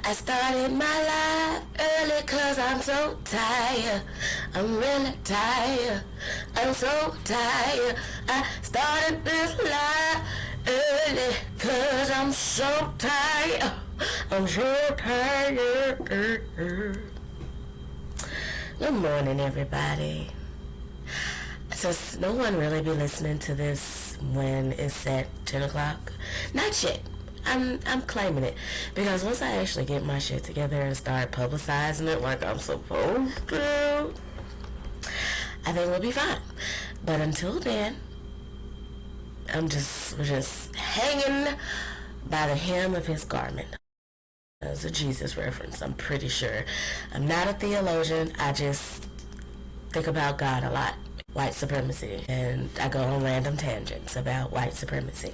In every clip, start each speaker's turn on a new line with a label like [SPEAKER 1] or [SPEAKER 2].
[SPEAKER 1] I started my life early cause I'm so tired. I'm really tired. I'm so tired. I started this life early cause I'm so tired. I'm so tired. Good morning, everybody. Since no one really be listening to this when it's at 10 o'clock, not yet. I'm claiming it, because once I actually get my shit together and start publicizing it like I'm supposed to, I think we'll be fine. But until then, we're just hanging by the hem of his garment. That's a Jesus reference, I'm pretty sure. I'm not a theologian, I just think about God a lot. White supremacy, and I go on random tangents about white supremacy.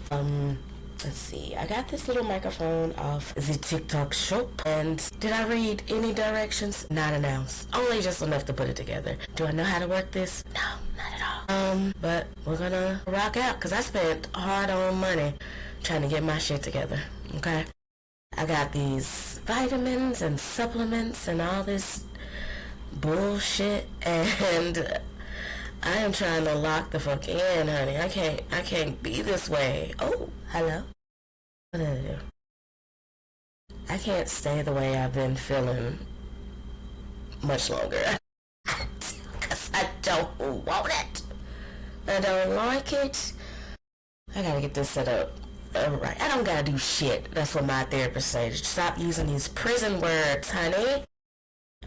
[SPEAKER 1] Let's see, I got this little microphone off the TikTok shop, and did I read any directions? Not announced. Only just enough to put it together. Do I know how to work this? No, not at all. But we're gonna rock out, because I spent hard-earned money trying to get my shit together, okay? I got these vitamins and supplements and all this bullshit, and I am trying to lock the fuck in, honey. I can't be this way. Oh, hello. What did I do? I can't stay the way I've been feeling much longer. Because I don't want it. I don't like it. I gotta get this set up. Right. I don't gotta do shit. That's what my therapist said. Stop using these prison words, honey.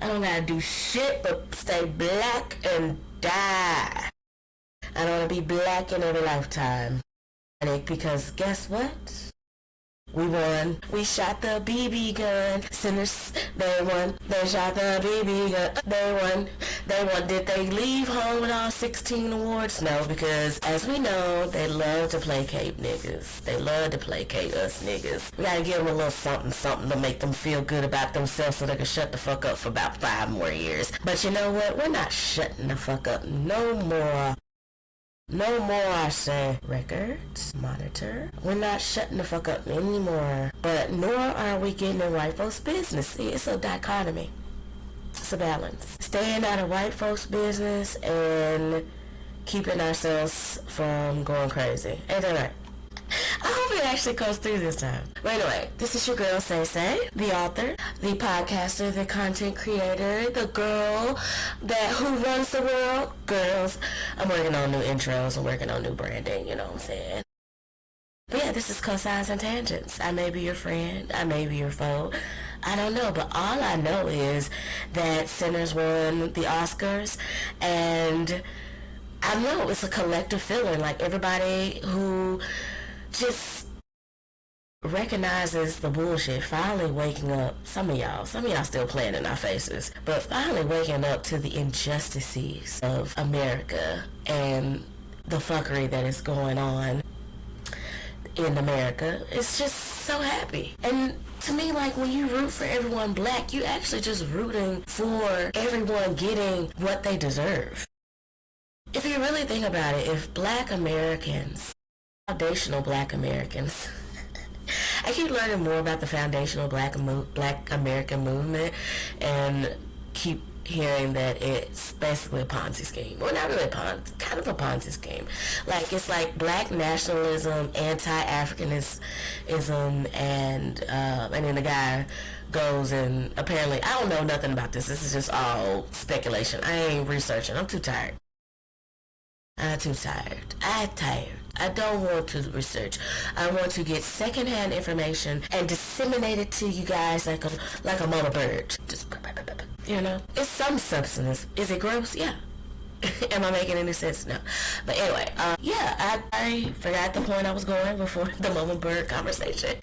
[SPEAKER 1] I don't gotta do shit but stay black and die. I don't want to be black in every lifetime. Because guess what? We won. We shot the BB gun. Sinners, they won. They shot the BB gun. They won. They won. Did they leave home with all 16 awards? No, because as we know, they love to placate niggas. They love to placate us niggas. We gotta give them a little something to make them feel good about themselves so they can shut the fuck up for about 5 more years. But you know what? We're not shutting the fuck up no more. No more, I say. Records, monitor. We're not shutting the fuck up anymore. But nor are we getting in white folks' business. See, it's a dichotomy. It's a balance. Staying out of white folks' business and keeping ourselves from going crazy. Ain't that right? I hope it actually goes through this time. But anyway, this is your girl, Say, the author, the podcaster, the content creator, the girl who runs the world. Girls, I'm working on new intros. I'm working on new branding, you know what I'm saying? But yeah, this is Cosigns and Tangents. I may be your friend. I may be your foe. I don't know, but all I know is that Sinners won the Oscars, and I know it's a collective feeling, like everybody who just recognizes the bullshit, finally waking up. Some of y'all still playing in our faces, but finally waking up to the injustices of America and the fuckery that is going on in America. It's just so happy. And to me, like, when you root for everyone black, you actually just rooting for everyone getting what they deserve. If you really think about it, if black Americans, foundational black Americans, I keep learning more about the foundational black American movement and keep hearing that it's basically a Ponzi scheme. Well, not really a Ponzi, kind of a Ponzi scheme. Like, it's like black nationalism, anti-Africanism, and then the guy goes and apparently, I don't know nothing about this. This is just all speculation. I ain't researching. I'm too tired. I'm tired. I don't want to research. I want to get secondhand information and disseminate it to you guys like a mama bird. Just, you know, it's some substance. Is it gross? Yeah. Am I making any sense? No. But anyway, yeah, I forgot the point I was going before the mama bird conversation.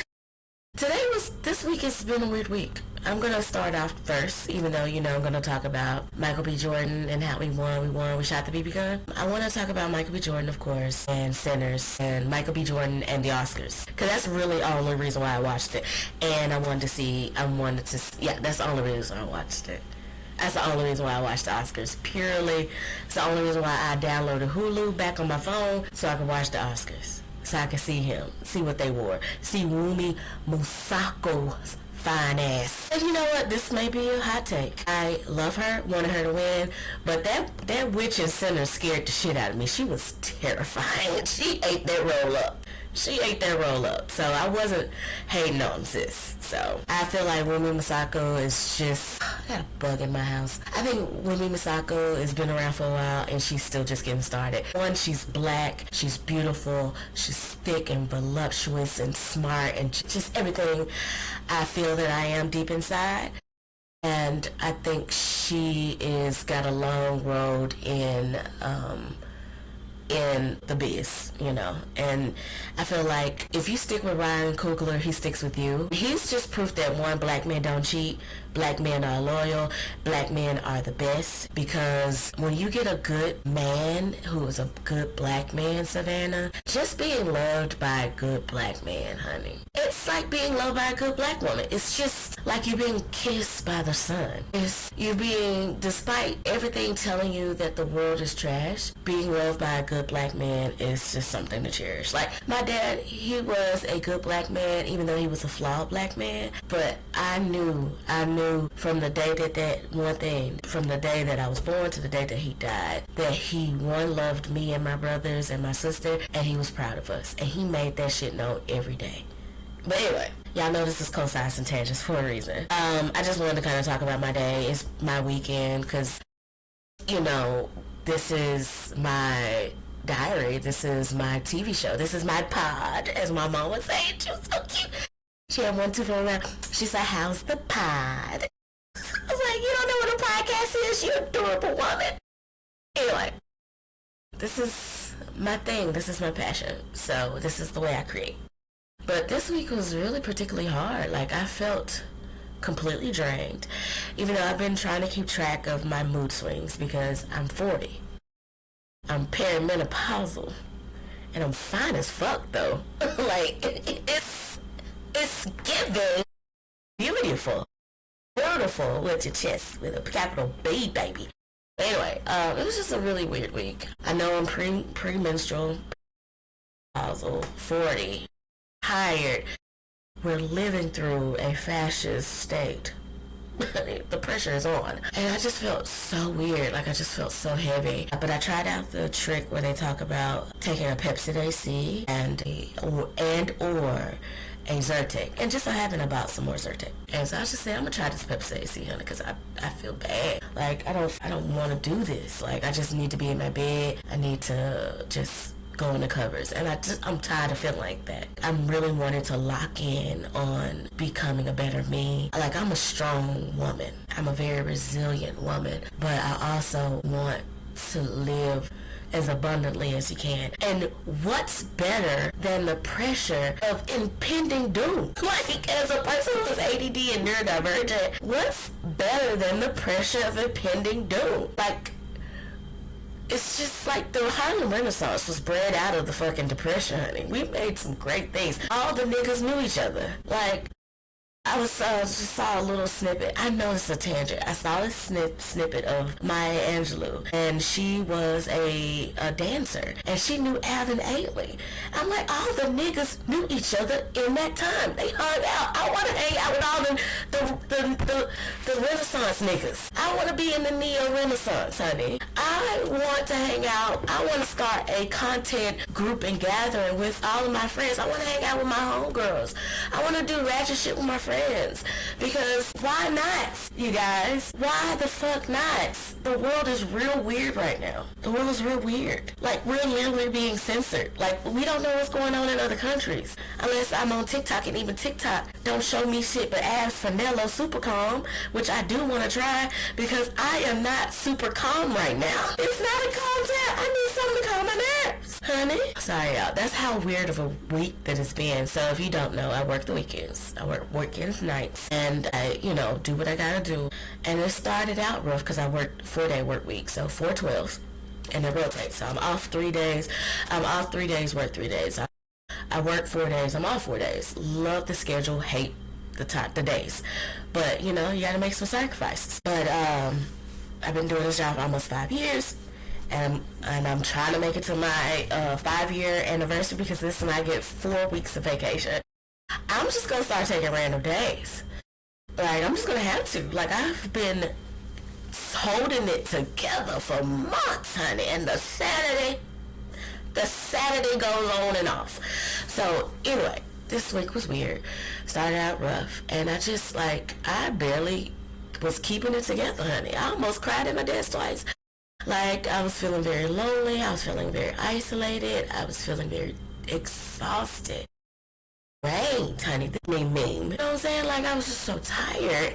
[SPEAKER 1] This week has been a weird week. I'm going to start off first, even though, you know, I'm going to talk about Michael B. Jordan and how we won, we shot the BB gun. I want to talk about Michael B. Jordan, of course, and Sinners, and Michael B. Jordan and the Oscars. Because that's really the only reason why I watched it. And that's the only reason I watched it. That's the only reason why I watched the Oscars. Purely, it's the only reason why I downloaded Hulu back on my phone so I could watch the Oscars. So I could see him, see what they wore, see Wumi Musako's fine ass. And you know what? This may be a hot take. I love her, wanted her to win, but that witch in center scared the shit out of me. She was terrifying. She ate that roll up. So I wasn't hating on sis. So I feel like Wumi Masako is just, I got a bug in my house. I think Wumi Masako has been around for a while and she's still just getting started. One, she's black, she's beautiful, she's thick and voluptuous and smart and just everything I feel that I am deep inside. And I think she is got a long road in the biz, you know. And I feel like if you stick with Ryan Coogler, he sticks with you. He's just proof that one, black men don't cheat, black men are loyal, black men are the best, because when you get a good man who is a good black man, Savannah, just being loved by a good black man, honey, it's like being loved by a good black woman. It's just like you being kissed by the sun. It's you being, despite everything telling you that the world is trash, being loved by a good black man is just something to cherish. Like my dad, he was a good black man, even though he was a flawed black man, but I knew from the day from the day that I was born to the day that he died, that he, one, loved me and my brothers and my sister, and he was proud of us, and he made that shit known every day. But anyway, y'all know this is Cosigns and Tangents for a reason. I just wanted to kind of talk about my day. It's my weekend, because, you know, this is my diary, this is my TV show, this is my pod, as my mom would say. She was so cute. She had 1, 2, 4 around. She said, how's the pod? I was like, you don't know what a podcast is, you adorable woman. Anyway, this is my thing, this is my passion, so this is the way I create. But this week was really particularly hard. Like, I felt completely drained, even though I've been trying to keep track of my mood swings, because I'm 40. I'm perimenopausal, and I'm fine as fuck, though. Like, it's giving beautiful with your chest, with a capital B, baby. Anyway, it was just a really weird week. I know I'm premenstrual, menopausal, 40, tired. We're living through a fascist state. The pressure is on. And I just felt so weird. Like, I just felt so heavy. But I tried out the trick where they talk about taking a Pepsid AC and or a Zyrtec. And just so happened about some more Zyrtec. And so I just said, I'm gonna try this Pepsid AC, honey, because I feel bad. Like, I don't want to do this. Like, I just need to be in my bed. I need to just go in the covers, and I'm tired of feeling like that. I'm really wanting to lock in on becoming a better me. Like, I'm a strong woman. I'm a very resilient woman, but I also want to live as abundantly as you can. And what's better than the pressure of impending doom? Like, as a person who's ADD and neurodivergent, what's better than the pressure of impending doom? Like, it's just like the Harlem Renaissance was bred out of the fucking Depression, honey. We made some great things. All the niggas knew each other. Like, I just saw a little snippet. I know it's a tangent. I saw a snippet of Maya Angelou, and she was a dancer, and she knew Alvin Ailey. I'm like, all the niggas knew each other in that time. They hung out. I want to hang out with all the Renaissance niggas. I want to be in the neo-Renaissance, honey. I want to hang out. I want to start a content group and gathering with all of my friends. I want to hang out with my homegirls. I want to do ratchet shit with my friends. Because why not, you guys? Why the fuck not? The world is real weird right now. The world is real weird. Like, we're literally being censored. Like, we don't know what's going on in other countries. Unless I'm on TikTok, and even TikTok don't show me shit but ads for Nello Super Calm, which I do want to try, because I am not super calm right now. It's not a calm time. I need something to calm my nerves, honey. Sorry, y'all. That's how weird of a week that it's been. So if you don't know, I work the weekends. I work weekends, nights, and I, do what I gotta do. And it started out rough because I worked 4-day work week, so 4/12, and it rotates. So I'm off 3 days. I'm off 3 days, work 3 days. I work 4 days. I'm off 4 days. Love the schedule, hate the days. But, you gotta make some sacrifices. But I've been doing this job almost 5 years. And I'm trying to make it to my 5-year anniversary, because this time I get 4 weeks of vacation. I'm just gonna start taking random days. Like, I'm just gonna have to. Like, I've been holding it together for months, honey, and the Saturday goes on and off. So anyway, this week was weird. Started out rough, and I barely was keeping it together, honey. I almost cried at my desk twice. Like, I was feeling very lonely. I was feeling very isolated. I was feeling very exhausted. Rain, honey, this me meme. You know what I'm saying? Like, I was just so tired.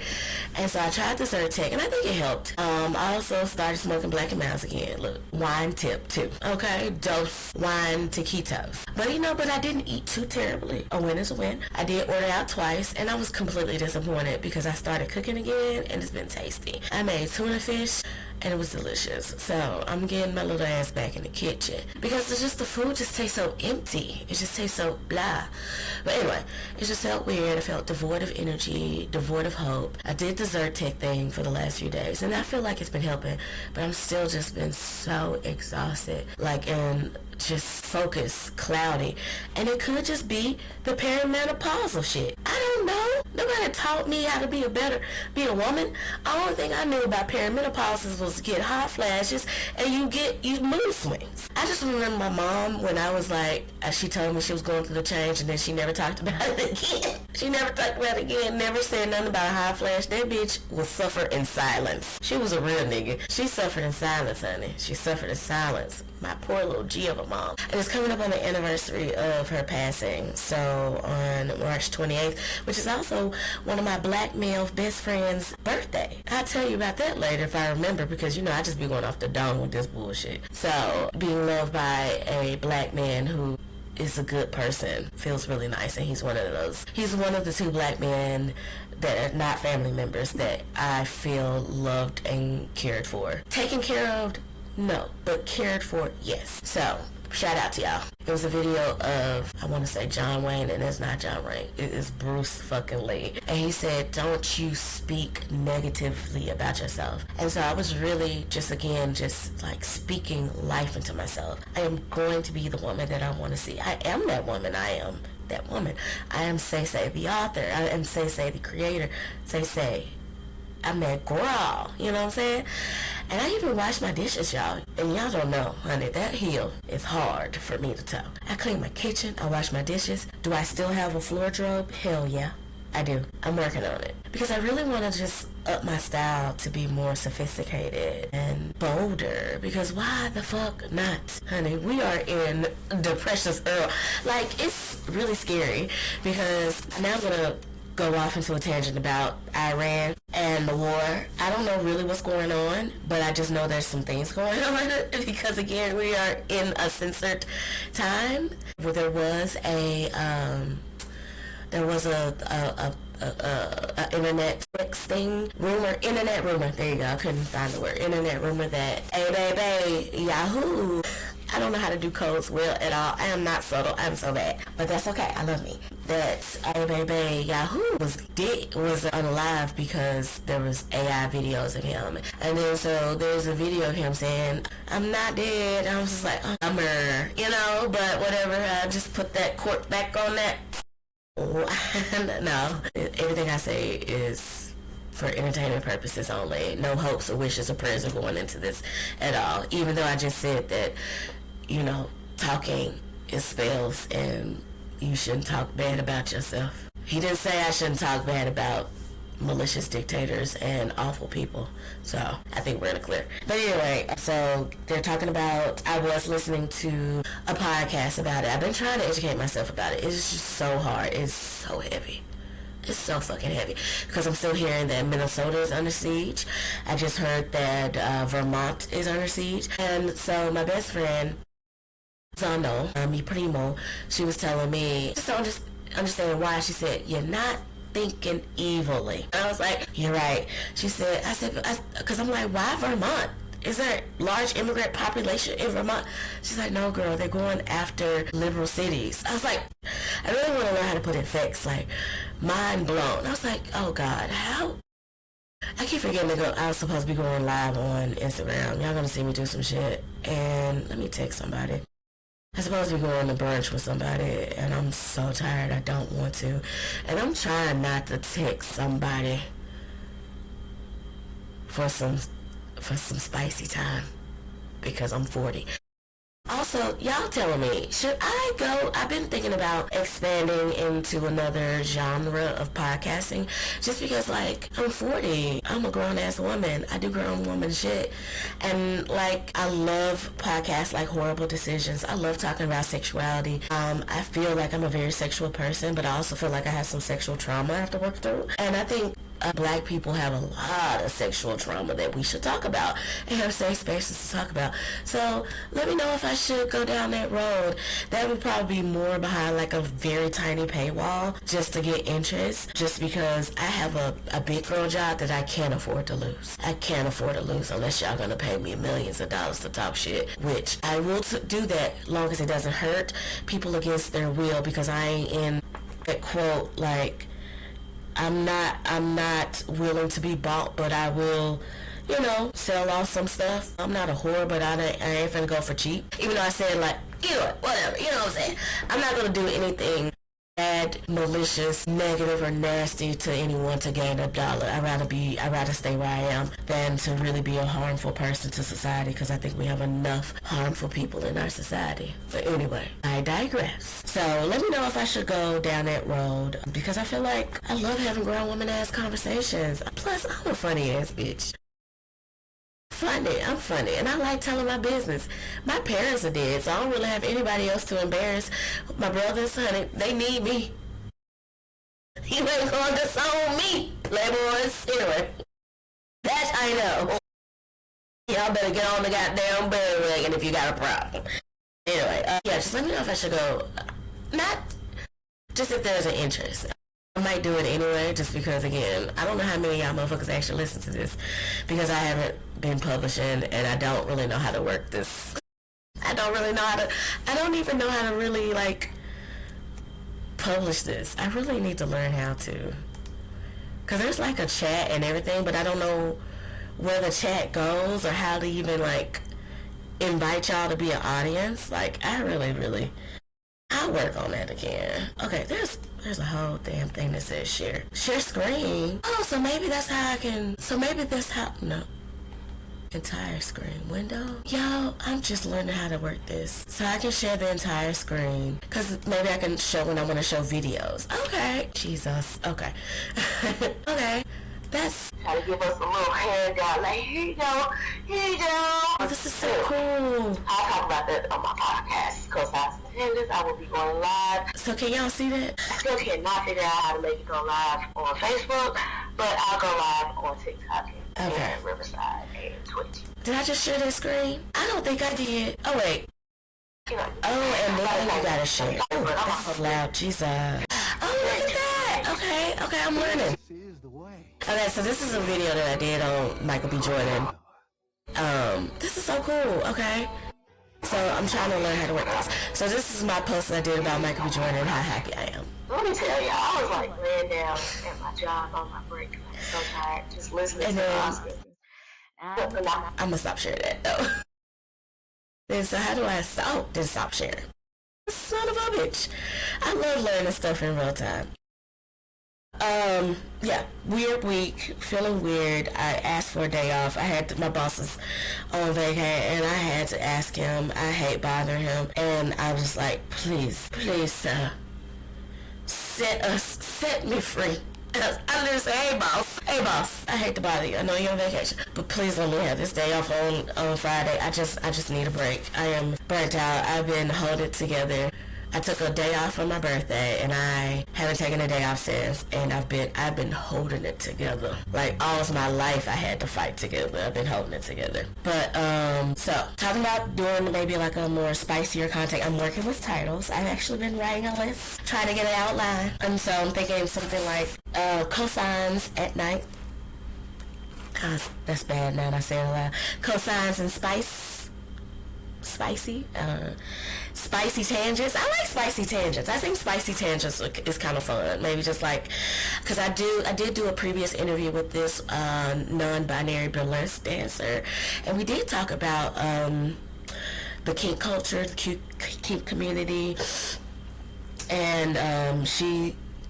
[SPEAKER 1] And so I tried the Zyrtec, and I think it helped. I also started smoking Black and Mounds again. Look, wine tip too. Okay, dose wine taquitos. But I didn't eat too terribly. A win is a win. I did order out twice, and I was completely disappointed because I started cooking again, and it's been tasty. I made tuna fish, and it was delicious. So I'm getting my little ass back in the kitchen because the food just tastes so empty. It just tastes so blah. But anyway, it just felt weird. I felt devoid of energy, devoid of hope. I did the Zyrtec thing for the last few days, and I feel like it's been helping, but I'm still just been so exhausted, like, and just focused, cloudy, and it could just be the perimenopausal shit. I don't know. Nobody taught me how to be a woman. The only thing I knew about perimenopause was get hot flashes and you mood swings. I just remember my mom when I was like, she told me she was going through the change, and then she never talked about it again. She never talked about it again, never said nothing about a hot flash. That bitch will suffer in silence. She was a real nigga. She suffered in silence, honey. She suffered in silence. My poor little G of a mom. And it's coming up on the anniversary of her passing. So on March 28th, which is also one of my black male best friends' birthday. I'll tell you about that later if I remember, because I just be going off the dome with this bullshit. So being loved by a black man who is a good person feels really nice, and he's one of the two black men that are not family members that I feel loved and cared for. Taken care of? No, but cared for, yes. So, shout out to y'all. It was a video of, I want to say John Wayne, and it's not John Wayne. It is Bruce fucking Lee. And he said, don't you speak negatively about yourself. And so I was really just like speaking life into myself. I am going to be the woman that I want to see. I am that woman. I am that woman. I am Say the author. I am Say the creator. Say. I'm that girl, you know what I'm saying? And I even wash my dishes, y'all. And y'all don't know, honey, that hill is hard for me to toe. I clean my kitchen, I wash my dishes. Do I still have a wardrobe? Hell yeah, I do. I'm working on it. Because I really want to just up my style to be more sophisticated and bolder. Because why the fuck not, honey? We are in depression's era. Like, it's really scary because now I'm going to go off into a tangent about Iran and the war. I don't know really what's going on, but I just know there's some things going on because again, we are in a censored time where there was a internet rumor. There you go. I couldn't find the word. Internet rumor that, hey baby, Yahoo. I don't know how to do codes well at all. I am not subtle. I'm so bad. But that's okay. I love me. That baby Yahoo was unalive because there was AI videos of him. And then so there's a video of him saying, I'm not dead. I was just like, bummer, but whatever. I just put that cork back on that. No. Everything I say is for entertainment purposes only. No hopes or wishes or prayers are going into this at all. Even though I just said that, talking is spells and you shouldn't talk bad about yourself. He didn't say I shouldn't talk bad about malicious dictators and awful people. So I think we're in the clear. But anyway, so they're talking about, I was listening to a podcast about it. I've been trying to educate myself about it. It's just so hard. It's so heavy. It's so fucking heavy because I'm still hearing that Minnesota is under siege. I just heard that Vermont is under siege. And so my best friend, Zono, mi primo, she was telling me, just don't understand why. She said, you're not thinking evilly. I was like, you're right. She said, because I'm like, why Vermont? Is there a large immigrant population in Vermont? She's like, no, girl, they're going after liberal cities. I was like, I really want to learn how to put in facts, like, mind blown. I was like, oh, God, how? I keep forgetting I was supposed to be going live on Instagram. Y'all gonna see me do some shit. And let me text somebody. I'm supposed to be going to brunch with somebody, and I'm so tired. I don't want to, and I'm trying not to text somebody for some spicy time because I'm 40. Also, y'all telling me, should I go? I've been thinking about expanding into another genre of podcasting just because, like, I'm 40. I'm a grown-ass woman. I do grown woman shit. And, like, I love podcasts like Horrible Decisions. I love talking about sexuality. I feel like I'm a very sexual person, but I also feel like I have some sexual trauma I have to work through. And I think black people have a lot of sexual trauma that we should talk about and have safe spaces to talk about. So let me know if I should go down that road. That would probably be more behind like a very tiny paywall just to get interest, just because I have a big girl job that I can't afford to lose. I can't afford to lose unless y'all gonna pay me millions of dollars to talk shit, which I will do that long as it doesn't hurt people against their will, because I ain't in that quote like I'm not willing to be bought, but I will, sell off some stuff. I'm not a whore, but I ain't finna go for cheap. Even though I said, like, whatever, you know what I'm saying? I'm not gonna do anything bad, malicious, negative, or nasty to anyone to gain a dollar. I'd rather stay where I am than to really be a harmful person to society, because I think we have enough harmful people in our society. But anyway, I digress. So let me know if I should go down that road, because I feel like I love having grown woman ass conversations. Plus, I'm a funny ass bitch. I'm funny, and I like telling my business. My parents are dead, so I don't really have anybody else to embarrass. My brothers, honey, they need me. You ain't going to disown me, playboys. Anyway, that I know. Y'all better get on the goddamn bandwagon if you got a problem. Anyway, yeah, just let me know if I should go. Not just if there's an interest. I might do it anyway, just because, again, I don't know how many of y'all motherfuckers actually listen to this, because I haven't been publishing, and I don't really know how to work this. I don't even know how to really, like, publish this. I really need to learn how to. Because there's, like, a chat and everything, but I don't know where the chat goes or how to even, like, invite y'all to be an audience. Like, I'll work on that again. Okay, there's a whole damn thing that says share screen. Oh, so maybe that's how no, entire screen window. Yo, I'm just learning how to work this, so I can share the entire screen, because maybe I can show when I want to show videos. Okay, Jesus, okay. Okay, that's try to give us a little handout, like, here you go. Oh, this is so cool. I'll talk about that on my podcast, because I will be going live. So can y'all see that? I still cannot figure out how to make it go live on Facebook, but I'll go live on TikTok and Riverside and Twitch. Did I just share that screen? I don't think I did. Oh wait. And then you gotta share. Oh, that's so loud. Jesus. Oh, look at that. Okay, I'm learning. Okay, so this is a video that I did on Michael B. Jordan. This is so cool. Okay. So I'm trying to learn how to work this. So this is my post that I did about Michael B. Jordan and how happy I am. Let me tell you, I was like laying down at my job on my break, like so tired, just listening to the Oscars. I'm gonna stop sharing that though. Then so how do I stop sharing? Son of a bitch. I love learning stuff in real time. Yeah, weird week, feeling weird. I asked for a day off. I had my bosses on vacation, and I had to ask him. I hate bothering him, and I was like, please, sir, set me free. I just say, hey boss, I hate to bother you. I know you're on vacation, but please let me have this day off on Friday. I just need a break. I am burnt out. I've been holding it together. I took a day off for my birthday, and I haven't taken a day off since, and I've been holding it together. Like, all of my life I had to fight together. I've been holding it together. But, so, talking about doing maybe like a more spicier content, I'm working with titles. I've actually been writing a list, trying to get an outline. And so I'm thinking something like, cosigns at night. That's bad now that I say it aloud. Cosigns and spicy tangents. I like spicy tangents. I think spicy tangents is kind of fun. Maybe just like, because I did do a previous interview with this non-binary burlesque dancer, and we did talk about the kink culture, the kink community, and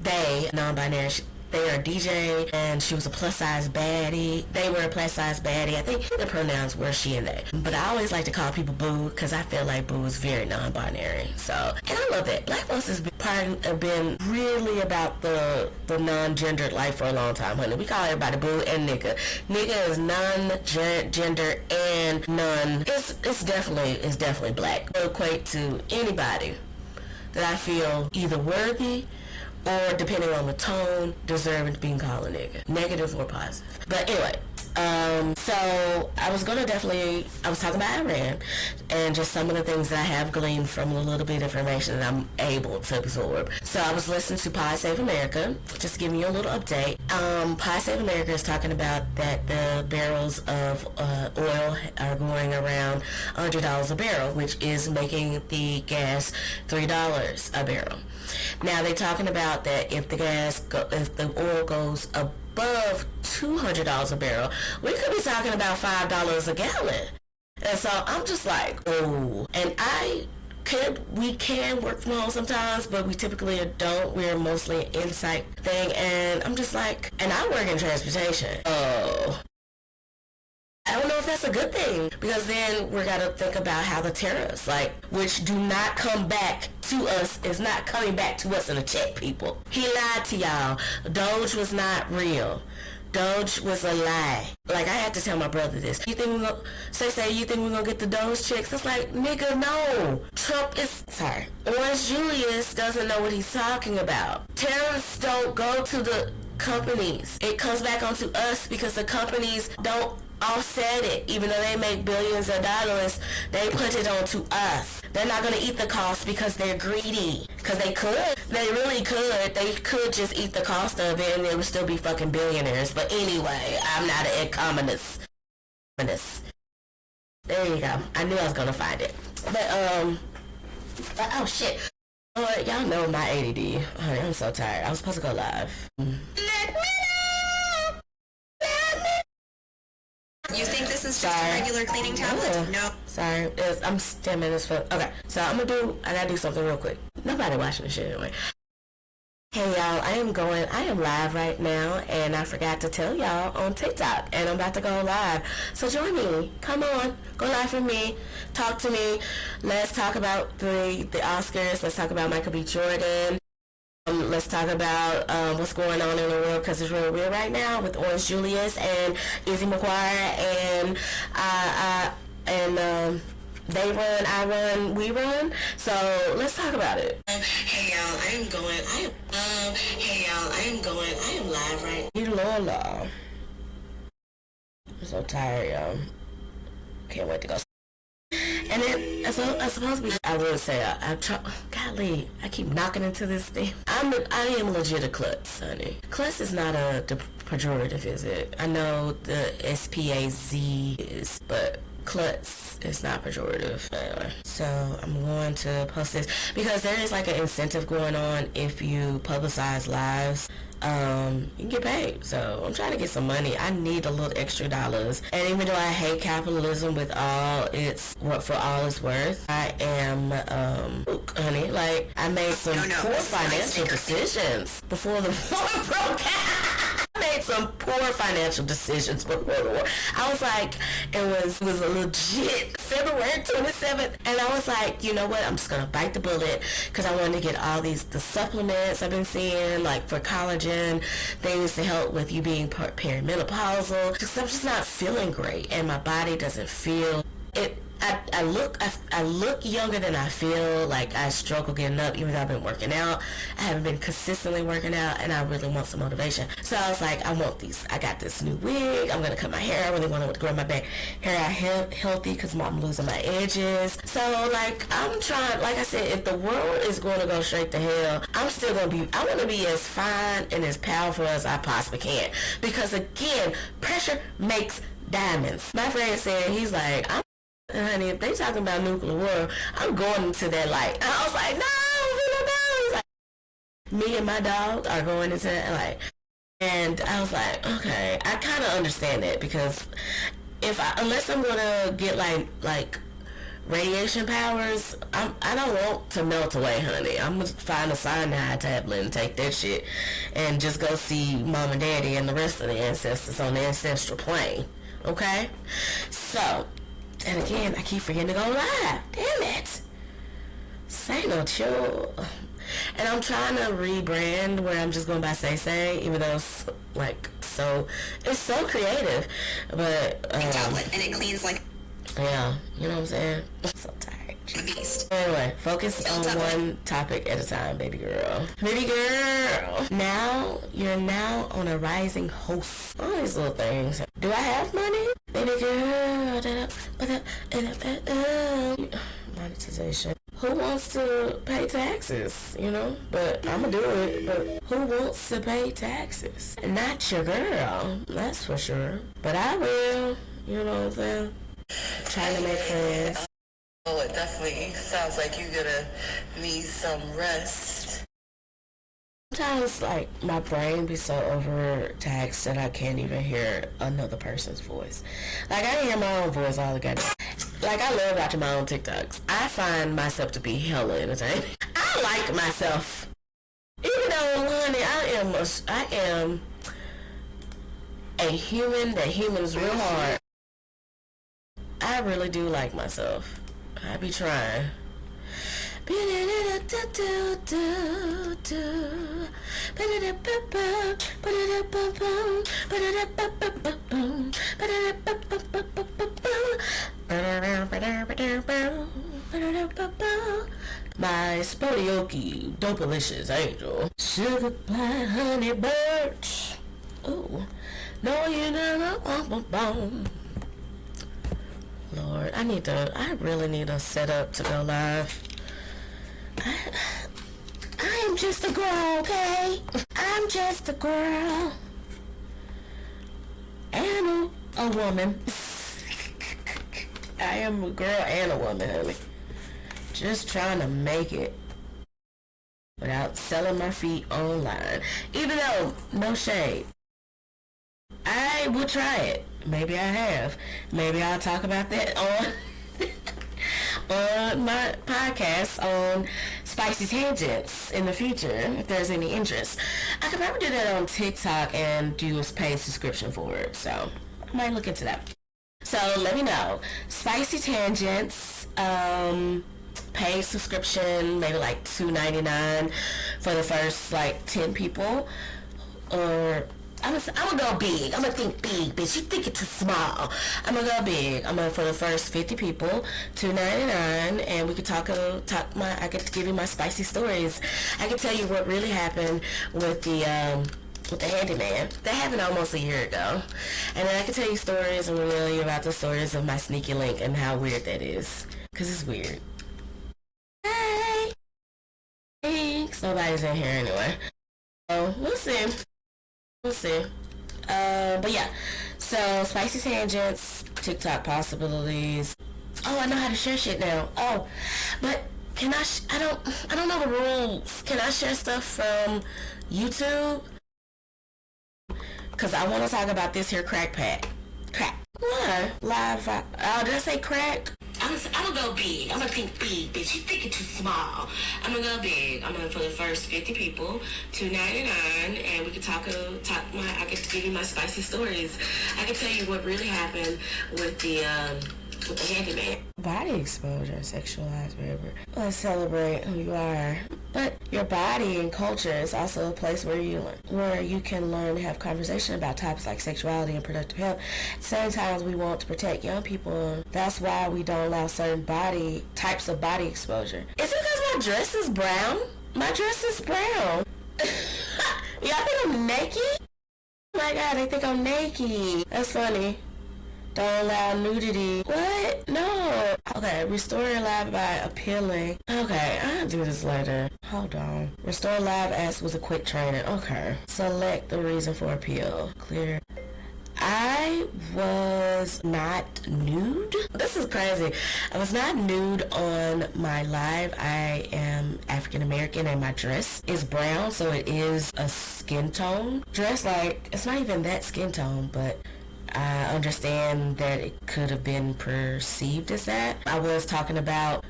[SPEAKER 1] they non-binary. They are DJ, and she was a plus-size baddie. They were a plus-size baddie. I think the pronouns were she and they. But I always like to call people boo, because I feel like boo is very non-binary. So, and I love that. Black folks have been really about the non-gendered life for a long time, honey. We call everybody boo and nigga. Nigga is non-gender and none. It's definitely black. It'll equate to anybody that I feel either worthy or, depending on the tone, deserving being called a nigga. Negative or positive. But anyway, so I was talking about Iran and just some of the things that I have gleaned from the little bit of information that I'm able to absorb. So I was listening to Pod Save America, just giving you a little update. Pod Save America is talking about that the barrels of oil are going around $100 a barrel, which is making the gas $3 a barrel. Now they're talking about that if the oil goes above $200 a barrel, we could be talking about $5 a gallon. And so I'm just like, oh. And we can work from home sometimes, but we typically don't. We're mostly an insight thing, and I'm just like, and I work in transportation. Oh. I don't know if that's a good thing, because then we're got to think about how the tariffs, which do not come back to us, is not coming back to us in a check, people. He lied to y'all. Doge was not real. Doge was a lie. I had to tell my brother this. You think we're gonna you think we're gonna get the Doge checks? It's like, nigga, no. Orange Julius doesn't know what he's talking about. Tariffs don't go to the companies. It comes back onto us, because the companies don't offset it. Even though they make billions of dollars, they put it onto us. They're not going to eat the cost because they're greedy. Because they could. They really could. They could just eat the cost of it and they would still be fucking billionaires. But anyway, I'm not an economist. There you go. I knew I was going to find it. But, oh shit. Lord, y'all know my ADD. Honey, I'm so tired. I was supposed to go live.
[SPEAKER 2] You think this is just a regular cleaning tablet? No.
[SPEAKER 1] Sorry. I'm 10 minutes for... Okay. So I gotta do something real quick. Nobody watching this shit anyway. Hey y'all, I am live right now, and I forgot to tell y'all on TikTok, and I'm about to go live. So join me. Come on. Go live with me. Talk to me. Let's talk about the Oscars. Let's talk about Michael B. Jordan. Let's talk about what's going on in the world, because it's real weird right now with Orange Julius and Izzy McGuire and they run, I run, we run. So let's talk about it. Hey y'all, I am live right now. Lola. I'm so tired, y'all. Can't wait to go. And then, I suppose I will say, golly, I keep knocking into this thing. I am legit a klutz, honey. Klutz is not a pejorative, is it? I know the SPAZ is, but klutz is not pejorative. Anyway, so I'm going to post this, because there is an incentive going on if you publicize lives. You can get paid. So I'm trying to get some money. I need a little extra dollars. And even though I hate capitalism for all it's worth, I am, honey, I made some poor financial decisions before the war broke out. I made some poor financial decisions before the war. I was like, it was a legit February 27th, and I was like, you know what, I'm just gonna bite the bullet, because I wanted to get all the supplements I've been seeing, for collagen, things to help with you being perimenopausal, because I'm just not feeling great, and my body doesn't feel it. I look younger than I feel. I struggle getting up, even though I've been working out. I haven't been consistently working out, and I really want some motivation. So I was like, I want these. I got this new wig. I'm gonna cut my hair. I really want to grow my back hair out healthy, because I'm losing my edges. So I'm trying. Like I said, if the world is going to go straight to hell, I'm still gonna be. I want to be as fine and as powerful as I possibly can, because again, pressure makes diamonds. My friend said, he's like, honey, if they talking about nuclear war, I'm going into that light. And I was like, no. Me and my dog are going into that light. And I was like, okay, I kind of understand that, because unless I'm going to get radiation powers, I don't want to melt away, honey. I'm gonna find a cyanide tablet and take that shit and just go see mom and daddy and the rest of the ancestors on the ancestral plane. Okay? So, and again, I keep forgetting to go live. Damn it. Say no chill. And I'm trying to rebrand where I'm just going by Say, even though it's like it's so creative. But
[SPEAKER 2] tablet, and it cleans like
[SPEAKER 1] yeah, you know what I'm saying? I'm so tired.
[SPEAKER 2] a beast.
[SPEAKER 1] Anyway, focus on one topic at a time, baby girl. Baby girl. Now, you're now on a rising host. All these little things. Do I have money? Baby girl. Monetization. Who wants to pay taxes, you know? But I'm gonna do it. But who wants to pay taxes? Not your girl, that's for sure. But I will, you know what I'm saying? Trying to make friends.
[SPEAKER 3] Oh, it definitely sounds like you're gonna need some rest.
[SPEAKER 1] Sometimes, like, my brain be so overtaxed that I can't even hear another person's voice. Like, I hear my own voice all the goddamn. Like, I love watching my own TikToks. I find myself to be hella entertaining. I like myself. Even though, honey, I am a human that humans real hard. I really do like myself. I be trying. My Spodioki, Dopalicious Angel. Sugar pie, honey birch. Ooh. No, you never. Lord, I really need a setup to go live. I am just a girl, okay? I'm just a girl. And a woman. I am a girl and a woman, honey. Just trying to make it without selling my feet online. Even though, no shade, I will try it. Maybe I have. Maybe I'll talk about that on on my podcast on Spicy Tangents in the future, if there's any interest. I could probably do that on TikTok and do a paid subscription for it, so I might look into that. So let me know. Spicy Tangents, paid subscription, maybe like $2.99 for the first like 10 people, or I'm gonna go big. I'm gonna think big, bitch. You think it too small. I'm gonna go big. I'm gonna, for the first 50 people, $2.99, and we could I get to give you my spicy stories. I can tell you what really happened with the handyman. That happened almost a year ago. And then I can tell you stories and reveal you about the stories of my sneaky link and how weird that is. Cause it's weird. Hey! Thanks. Nobody's in here anyway. So, we'll see. We'll see. But yeah. So, Spicy Tangents, TikTok possibilities. Oh, I know how to share shit now. Oh, but can I don't know the rules. Can I share stuff from YouTube? Cause I want to talk about this here crack pack. Crack. Why? Live. Did I say crack? I'm gonna go big. I'm gonna think big, bitch. You think it too small. I'm gonna go big. I'm gonna, for the first 50 people, $2.99, and we can I get to give you my spicy stories. I can tell you what really happened with the handyman. Body exposure, sexualized, whatever. Let's celebrate who you are. But your body and culture is also a place where you can learn to have conversation about topics like sexuality and productive health. At the same time, we want to protect young people. That's why we don't allow certain types of body exposure. Is it because my dress is brown? My dress is brown. Y'all think I'm naked? Oh my god, they think I'm naked. That's funny. Don't allow nudity. What? No. Okay, restore your live by appealing. Okay, I'll do this later. Hold on. Restore live as was a quick training. Okay. Select the reason for appeal. Clear. I was not nude. This is crazy. I was not nude on my live. I am African American and my dress is brown, so it is a skin tone dress. Like, it's not even that skin tone, but I understand that it could have been perceived as that. I was talking about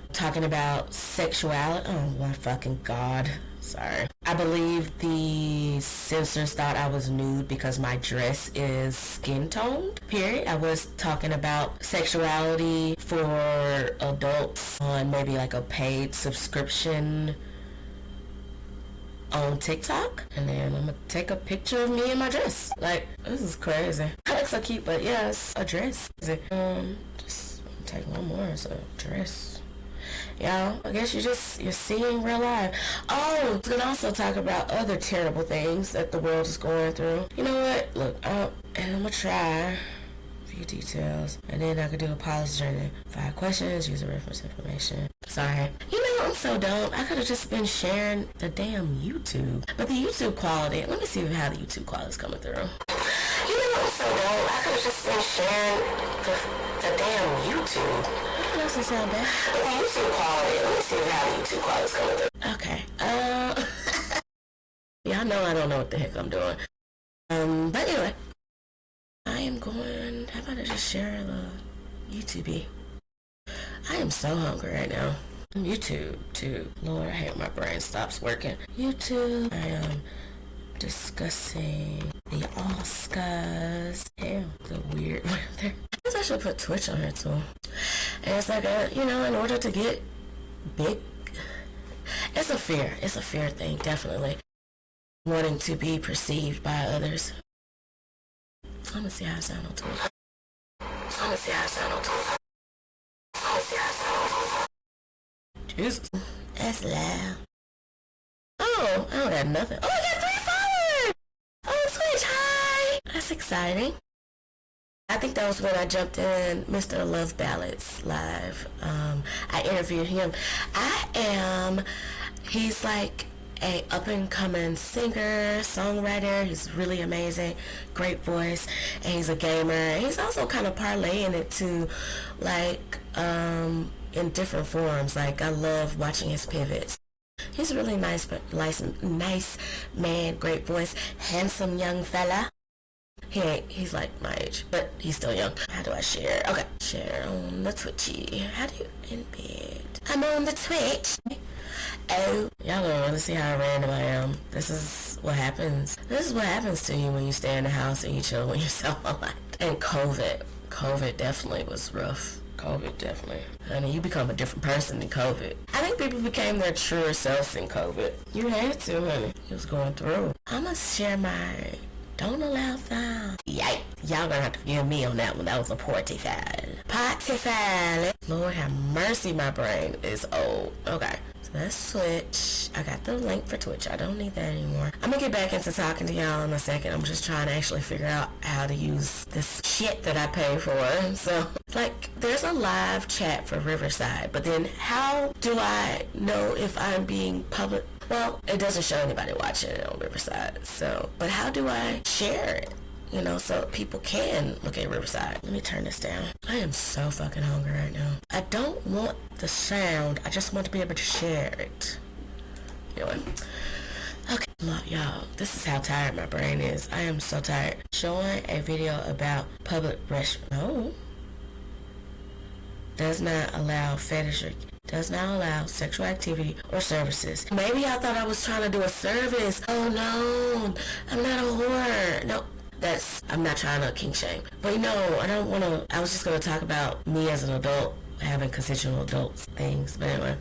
[SPEAKER 1] sexuality. Oh my fucking God. Sorry. I believe the censors thought I was nude because my dress is skin toned. Period. I was talking about sexuality for adults on maybe like a paid subscription on TikTok, and then I'm gonna take a picture of me in my dress. Like, this is crazy. I look so cute, but yeah, it's a dress. Just take one more as a dress. Y'all, I guess you're seeing real life. Oh, we can also talk about other terrible things that the world is going through. You know what? Look, and I'm gonna try few details, and then I could do a policy journey. 5 questions, user reference information. Sorry. You know, I'm so dumb. I could have just been sharing the damn YouTube. But the YouTube quality, let me see how the YouTube quality is coming through. You know, I'm so dumb. I could have just been sharing the damn YouTube. That doesn't sound bad. But the YouTube quality, let me see how the YouTube quality is coming through. Okay. Y'all know I don't know what the heck I'm doing. But anyway. I am going, how about I just share the YouTube? I am so hungry right now. YouTube, too. Lord, I hate when my brain stops working. YouTube, I am discussing the Oscars. Damn, the weird one there. I guess I should put Twitch on here, too. And it's like, in order to get big, it's a fear thing, definitely. Wanting to be perceived by others. I'm gonna see how I sound on Twitter. Jesus. That's loud. Oh, I don't got nothing. Oh, I got 3 followers! Oh, Twitch, hi! That's exciting. I think that was when I jumped in Mr. Love Ballads live. I interviewed him. He's like a up-and-coming singer, songwriter. He's really amazing, great voice, and he's a gamer. He's also kind of parlaying it to, like, in different forms. Like, I love watching his pivots. He's a really nice man, great voice, handsome young fella. He's like my age, but he's still young. How do I share? Okay, share on the Twitchy. How do you embed? I'm on the Twitch. Oh, y'all don't want to see how random I am. This is what happens. This is what happens to you when you stay in the house and you chill when yourself a lot. And COVID definitely was rough. COVID definitely. Honey, you become a different person in COVID. I think people became their truer selves in COVID. You had to, honey. It was going through. I'm gonna share my don't allow sound. Yikes. Y'all gonna have to forgive me on that one. That was a party foul. Lord have mercy, my brain is old. Okay. Let's switch. I got the link for Twitch. I don't need that anymore. I'm gonna get back into talking to y'all in a second. I'm just trying to actually figure out how to use this shit that I pay for. So, like, there's a live chat for Riverside, but then how do I know if I'm being public? Well, it doesn't show anybody watching it on Riverside. So, but how do I share it? So people can look at Riverside. Let me turn this down. I am so fucking hungry right now. I don't want the sound. I just want to be able to share it. Anyway. Okay, look, y'all. This is how tired my brain is. I am so tired. Showing a video about public restroom. No. Does not allow sexual activity or services. Maybe I thought I was trying to do a service. Oh no. I'm not a whore. No. I'm not trying to kink shame. But I don't want to, I was just going to talk about me as an adult, having consensual adult things. But anyway.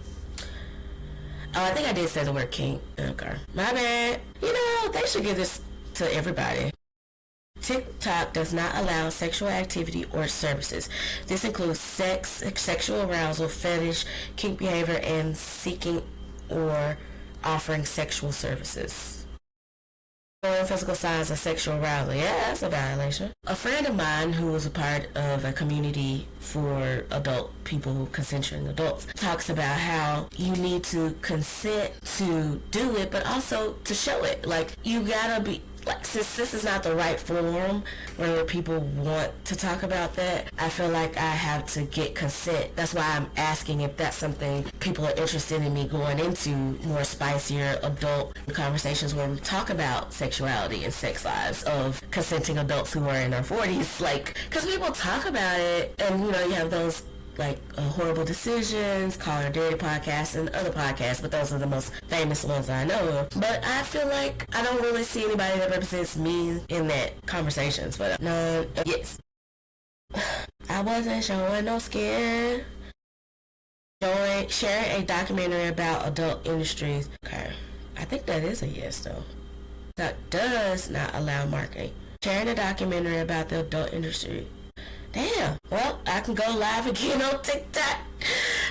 [SPEAKER 1] Oh, I think I did say the word kink. Okay. My bad. They should give this to everybody. TikTok does not allow sexual activity or services. This includes sex, sexual arousal, fetish, kink behavior, and seeking or offering sexual services. Physical signs of sexual arousal. Yeah, that's a violation. A friend of mine who was a part of a community for adult people, consenting adults, talks about how you need to consent to do it, but also to show it. Like, you gotta be, like, since this is not the right forum where people want to talk about that, I feel like I have to get consent. That's why I'm asking if that's something people are interested in me going into more spicier adult conversations where we talk about sexuality and sex lives of consenting adults who are in their 40s. Like, because people talk about it, and, you know, you have those like Horrible Decisions, Call Her Daddy podcast, and other podcasts, but those are the most famous ones I know of. But I feel like I don't really see anybody that represents me in that conversations. But no, yes, I wasn't showing no skin. Sharing a documentary about adult industries. Okay, I think that is a yes though. That does not allow marketing. Sharing a documentary about the adult industry. Damn. Well, I can go live again on TikTok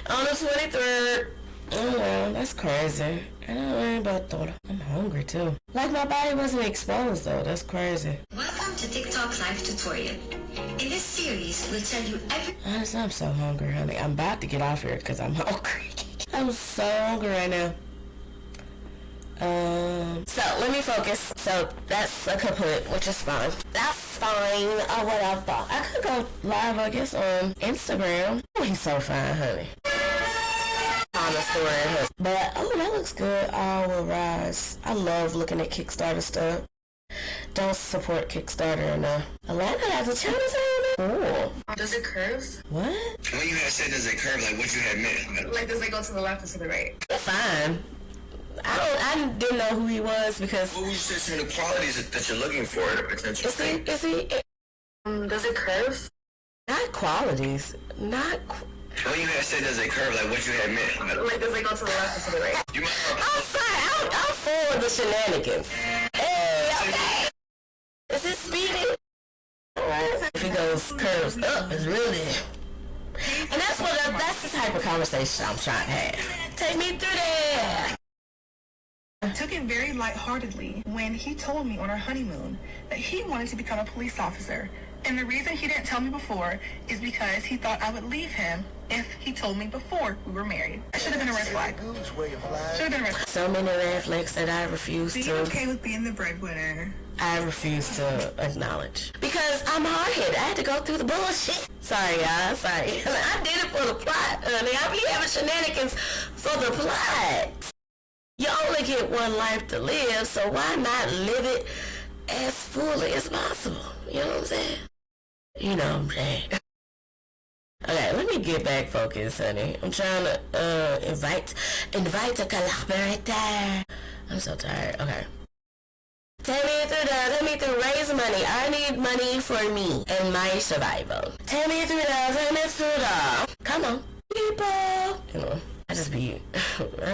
[SPEAKER 1] on the 23rd. Oh, well, that's crazy. I don't know about that. I'm hungry, too. Like, my body wasn't exposed, though. That's crazy.
[SPEAKER 2] Welcome to TikTok Live Tutorial. In this series, we'll tell you
[SPEAKER 1] Honestly, I'm so hungry, honey. I'm about to get off here because I'm hungry. I'm so hungry right now. So let me focus. So that's a kaput, which is fine. That's fine. Oh, whatever. I could go live, I guess, on Instagram. Oh, he's so fine, honey. On the story. But, oh, that looks good. All Will Rise. I love looking at Kickstarter stuff. Don't support Kickstarter enough. Atlanta has a channel saying cool.
[SPEAKER 3] Does it curve?
[SPEAKER 1] What?
[SPEAKER 4] When you had said does it curve, like what you had meant?
[SPEAKER 3] Like, does it go to the left or to the right?
[SPEAKER 1] Fine. I didn't know who he was because...
[SPEAKER 4] What would you say some of the qualities that you're looking for to potential thing?
[SPEAKER 3] Does it curve?
[SPEAKER 1] Not qualities.
[SPEAKER 4] When you had said does it curve, like what you had meant?
[SPEAKER 3] Like, does it go to the left or to the right?
[SPEAKER 4] You might
[SPEAKER 1] I'm sorry. I'm full of the shenanigans. Hey, okay. Is it speeding? If he goes curves up, it's really... And that's the type of conversation I'm trying to have. Take me through there.
[SPEAKER 5] I took it very lightheartedly when he told me on our honeymoon that he wanted to become a police officer. And the reason he didn't tell me before is because he thought I would leave him if he told me before we were married. That should have been a red flag. Should have been a red flag.
[SPEAKER 1] So many red flags that I refuse
[SPEAKER 5] Are you okay with being the breadwinner?
[SPEAKER 1] I refuse to acknowledge. Because I'm hard-headed. I had to go through the bullshit. Sorry, y'all. Sorry. I did it for the plot, honey. I be having shenanigans for the plot. You only get one life to live, so why not live it as fully as possible? You know what I'm saying? You know what I'm saying. Okay, let me get back focused, honey. I'm trying to invite a collaborator. I'm so tired. Okay. Take me through raise money. I need money for me and my survival. Take me through the. Come on, people. You know. I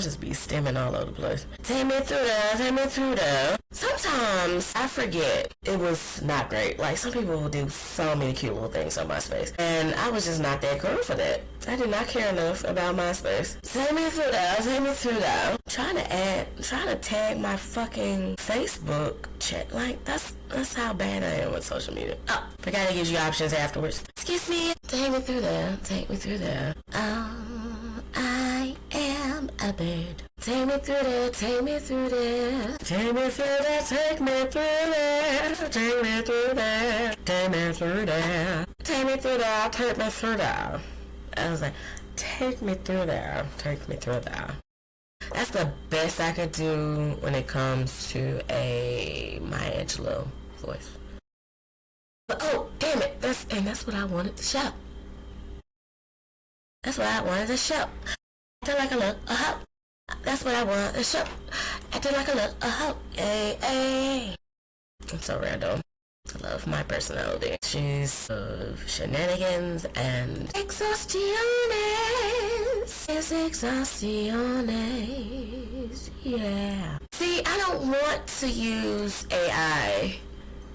[SPEAKER 1] just be stemming all over the place. Take me through the. Sometimes I forget it was not great. Like, some people will do so many cute little things on MySpace. And I was just not that girl for that. I did not care enough about MySpace. Take me through the. Trying to tag my fucking Facebook chat. Like, that's how bad I am with social media. Oh, forgot it gives you options afterwards. Excuse me. Take me through there. I am a bird. Take me through there. Take me through there. Take me through there. Take me through there. Take me through there. Take me through there. Take me through there. Take me through there. I was like, take me through there. Take me through there. That's the best I could do when it comes to a Maya Angelou voice. But oh, damn it. That's what I wanted to show. That's what I wanted to show. I feel like a hoe. That's what I wanted to show. I feel like a hoe. Hey. I'm so random. I love my personality. She's of shenanigans and exhaustiones. It's exhaustiones. Yeah. See, I don't want to use AI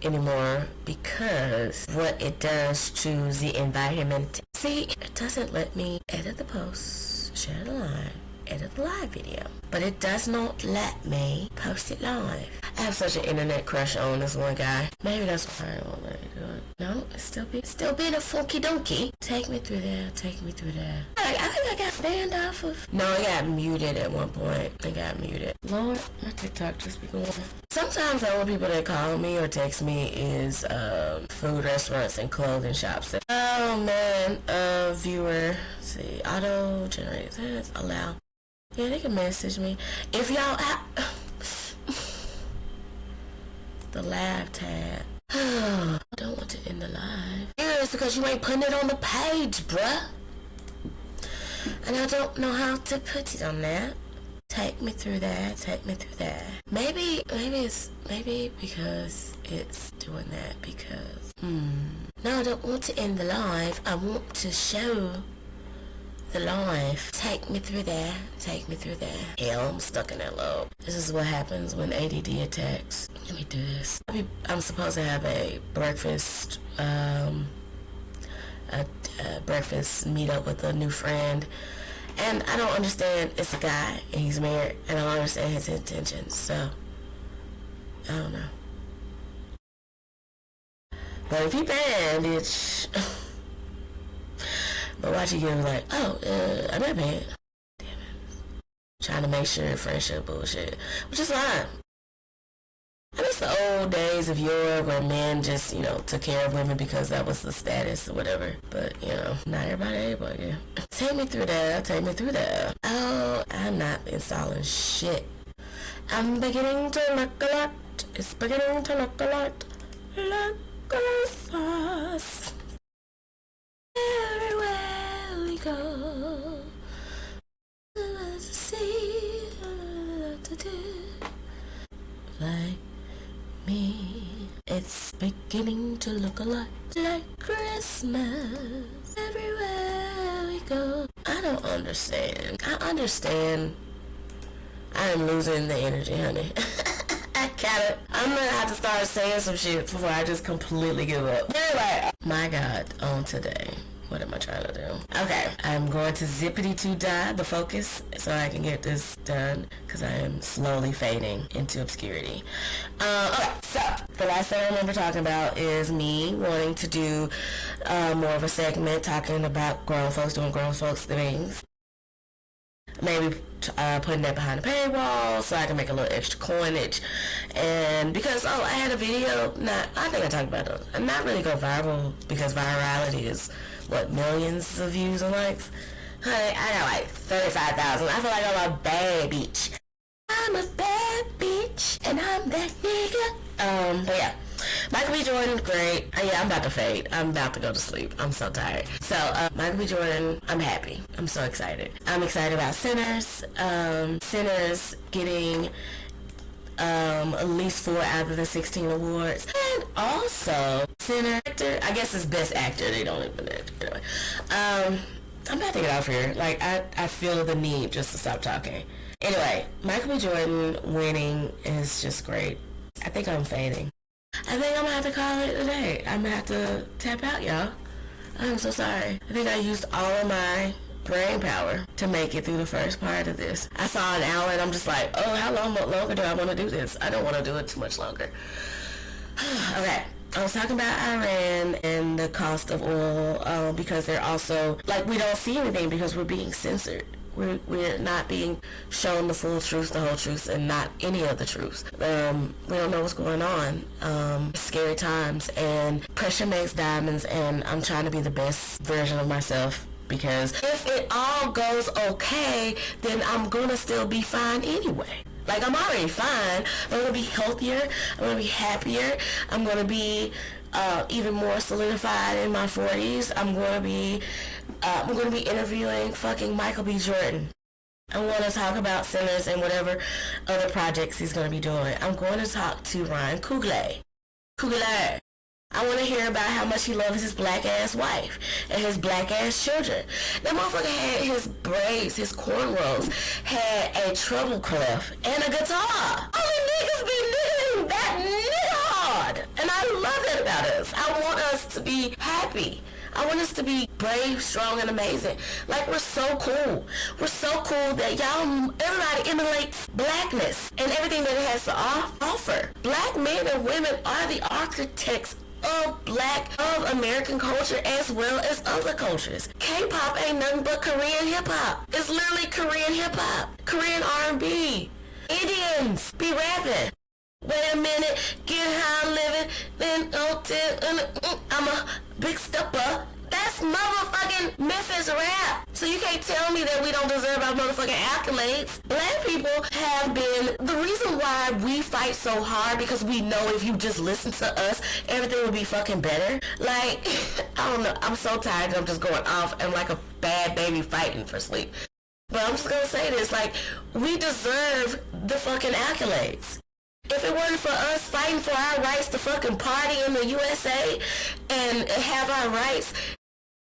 [SPEAKER 1] anymore because what it does to the environment. See, it doesn't let me edit the post, share the live, edit the live video. but it does not let me post it live. I have such an internet crush on this one guy. Maybe that's why I won't let me do it. No, it's still being a funky donkey. Take me through there. I think I got banned off of. No, I got muted at one point. I got muted. Lord, my TikTok just be going. Sometimes the only people that call me or text me is food restaurants and clothing shops. Oh man, viewer. Let's see, auto generate this. Allow. Yeah, they can message me. If y'all the live tab. I don't want to end the live. Yeah, it's because you ain't putting it on the page, bruh. And I don't know how to put it on there. Take me through that. Maybe because it's doing that because no, I don't want to end the live. I want to show the live. Take me through there. Hell, I'm stuck in that loop. This is what happens when ADD attacks. Let me do this. I'm supposed to have a breakfast breakfast meetup with a new friend, and I don't understand. It's a guy and he's married, and I don't understand his intentions, so I don't know. But if he banned, bitch. But watch you get like, oh, I'm not banned. Damn it. Trying to make sure friendship bullshit, which is fine. I miss the old days of yore where men just, took care of women because that was the status or whatever. But, not everybody. Yeah. Take me through that. Oh, I'm not installing shit. I'm beginning to look a lot. It's beginning to look a lot. Like a sauce. Everywhere we go. To see, to do. Like me, it's beginning to look a lot like Christmas. Everywhere we go. I don't understand. I understand. I am losing the energy, honey. I'm gonna have to start saying some shit before I just completely give up. Anyway, my God, on today. What am I trying to do? Okay, I'm going to zippity-to-die the focus so I can get this done because I am slowly fading into obscurity. Okay, so the last thing I remember talking about is me wanting to do more of a segment talking about grown folks doing grown folks things. Maybe putting that behind the paywall so I can make a little extra coinage. And because, I had a video, I think I talked about it. I'm not really go viral because virality is, millions of views and likes? Honey, I got like 35,000. I feel like I'm a bad bitch. I'm a bad bitch, and I'm that nigga. But yeah. Michael B. Jordan, great. I'm about to fade. I'm about to go to sleep. I'm so tired. So, Michael B. Jordan, I'm happy. I'm so excited. I'm excited about Sinners. Sinners getting at least 4 out of the 16 awards. And also, Sinner actor, I guess it's best actor. They don't even anyway. I'm about to get off here. I feel the need just to stop talking. Anyway, Michael B. Jordan winning is just great. I think I'm fading. I think I'm gonna have to call it a day. I'm gonna have to tap out, y'all. I'm so sorry. I think I used all of my brain power to make it through the first part of this. I saw an hour and I'm just like, oh, how longer do I want to do this? I don't want to do it too much longer. Okay. I was talking about Iran and the cost of oil because they're also, we don't see anything because we're being censored. We're not being shown the full truth, the whole truth, and not any of the truth. We don't know what's going on. Scary times, and pressure makes diamonds, and I'm trying to be the best version of myself because if it all goes okay, then I'm gonna still be fine anyway. I'm already fine. I'm gonna be healthier. I'm gonna be happier. I'm gonna be even more solidified in my 40s. I'm gonna be interviewing fucking Michael B. Jordan. I want to talk about Sinners and whatever other projects he's gonna be doing. I'm going to talk to Ryan Coogler. I want to hear about how much he loves his black ass wife and his black ass children. That motherfucker had his braids, his cornrows, had a treble clef and a guitar. Only niggas be living that nigga hard. And I love that about us. I want us to be happy. I want us to be brave, strong, and amazing. Like, we're so cool. We're so cool that everybody emulates blackness and everything that it has to offer. Black men and women are the architects of American culture as well as other cultures. K-pop ain't nothing but Korean hip-hop. It's literally Korean hip-hop. Korean R&B. Indians be rapping. Wait a minute, get how I'm living, then I'm a big stepper. That's motherfucking Memphis rap. So you can't tell me that we don't deserve our motherfucking accolades. Black people have been the reason why we fight so hard, because we know if you just listen to us, everything would be fucking better. Like, I don't know, I'm so tired and I'm just going off. I'm like a bad baby fighting for sleep. But I'm just gonna say this, like, we deserve the fucking accolades. If it wasn't for us fighting for our rights to fucking party in the USA and have our rights,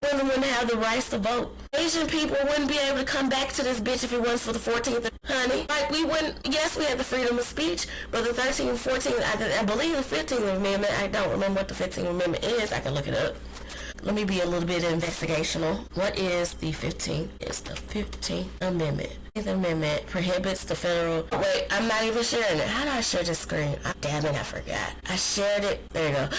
[SPEAKER 1] women wouldn't have the rights to vote. Asian people wouldn't be able to come back to this bitch if it wasn't for the 14th, honey. Like, we wouldn't, yes, we had the freedom of speech, but the 13th, 14th, I believe the 15th Amendment, I don't remember what the 15th Amendment is, I can look it up. Let me be a little bit investigational. What is the 15th? It's the 15th Amendment. The 15th Amendment prohibits the federal... Wait, I'm not even sharing it. How do I share this screen? Damn it, I forgot. I shared it. There you go.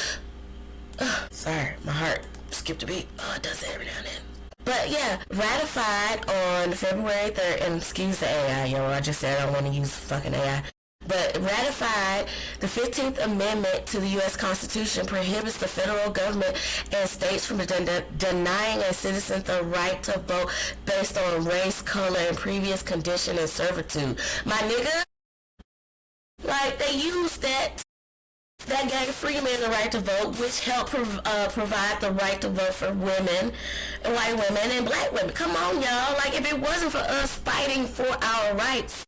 [SPEAKER 1] Sorry, my heart skipped a beat. Oh, it does that every now and then. But yeah, ratified on February 3rd, and excuse the AI, yo, I just said I don't want to use fucking AI. But ratified, the 15th Amendment to the U.S. Constitution prohibits the federal government and states from denying a citizen the right to vote based on race, color, and previous condition and servitude. My nigga, like, they used that gave free men the right to vote, which helped provide the right to vote for women, white women, and black women. Come on, y'all. Like, if it wasn't for us fighting for our rights,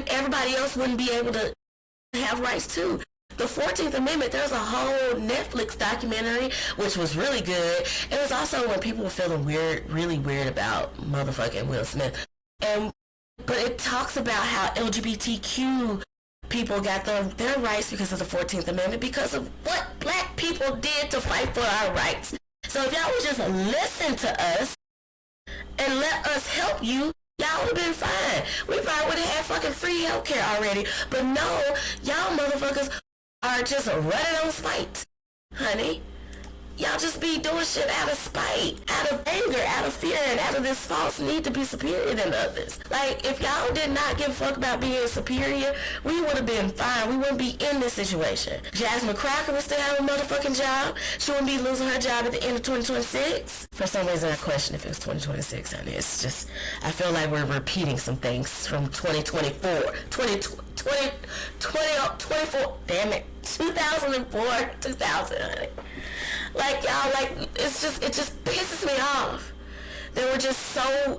[SPEAKER 1] everybody else wouldn't be able to have rights too. The 14th Amendment, there's a whole Netflix documentary, which was really good. It was also when people were feeling really weird about motherfucking Will Smith. But it talks about how LGBTQ people got their rights because of the 14th Amendment, because of what black people did to fight for our rights. So if y'all would just listen to us and let us help you, y'all would have been fine. We probably would have had fucking free healthcare already. But no, y'all motherfuckers are just running on spite, honey. Y'all just be doing shit out of spite, out of anger, out of fear, and out of this false need to be superior than others. Like, if y'all did not give a fuck about being superior, we would have been fine. We wouldn't be in this situation. Jasmine Crocker would still have a motherfucking job. She wouldn't be losing her job at the end of 2026. For some reason, I question if it was 2026, honey. It's just, I feel like we're repeating some things from 2024. 2024, damn it, 2004, 2000, honey. Like, y'all, like, it just pisses me off. They were just so,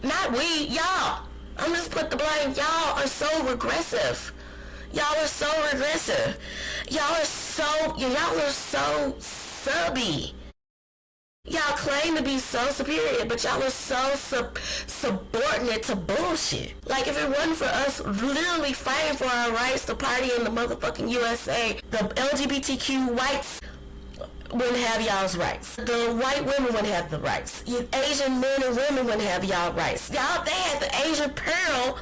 [SPEAKER 1] not we, y'all. I'm just put the blame. Y'all are so regressive. Y'all are so regressive. Y'all are so subby. Y'all claim to be so superior, but y'all are so subordinate to bullshit. Like, if it wasn't for us literally fighting for our rights to party in the motherfucking USA, the LGBTQ whites wouldn't have y'all's rights. The white women wouldn't have the rights. Asian men and women wouldn't have y'all rights. Y'all, they had the Asian peril,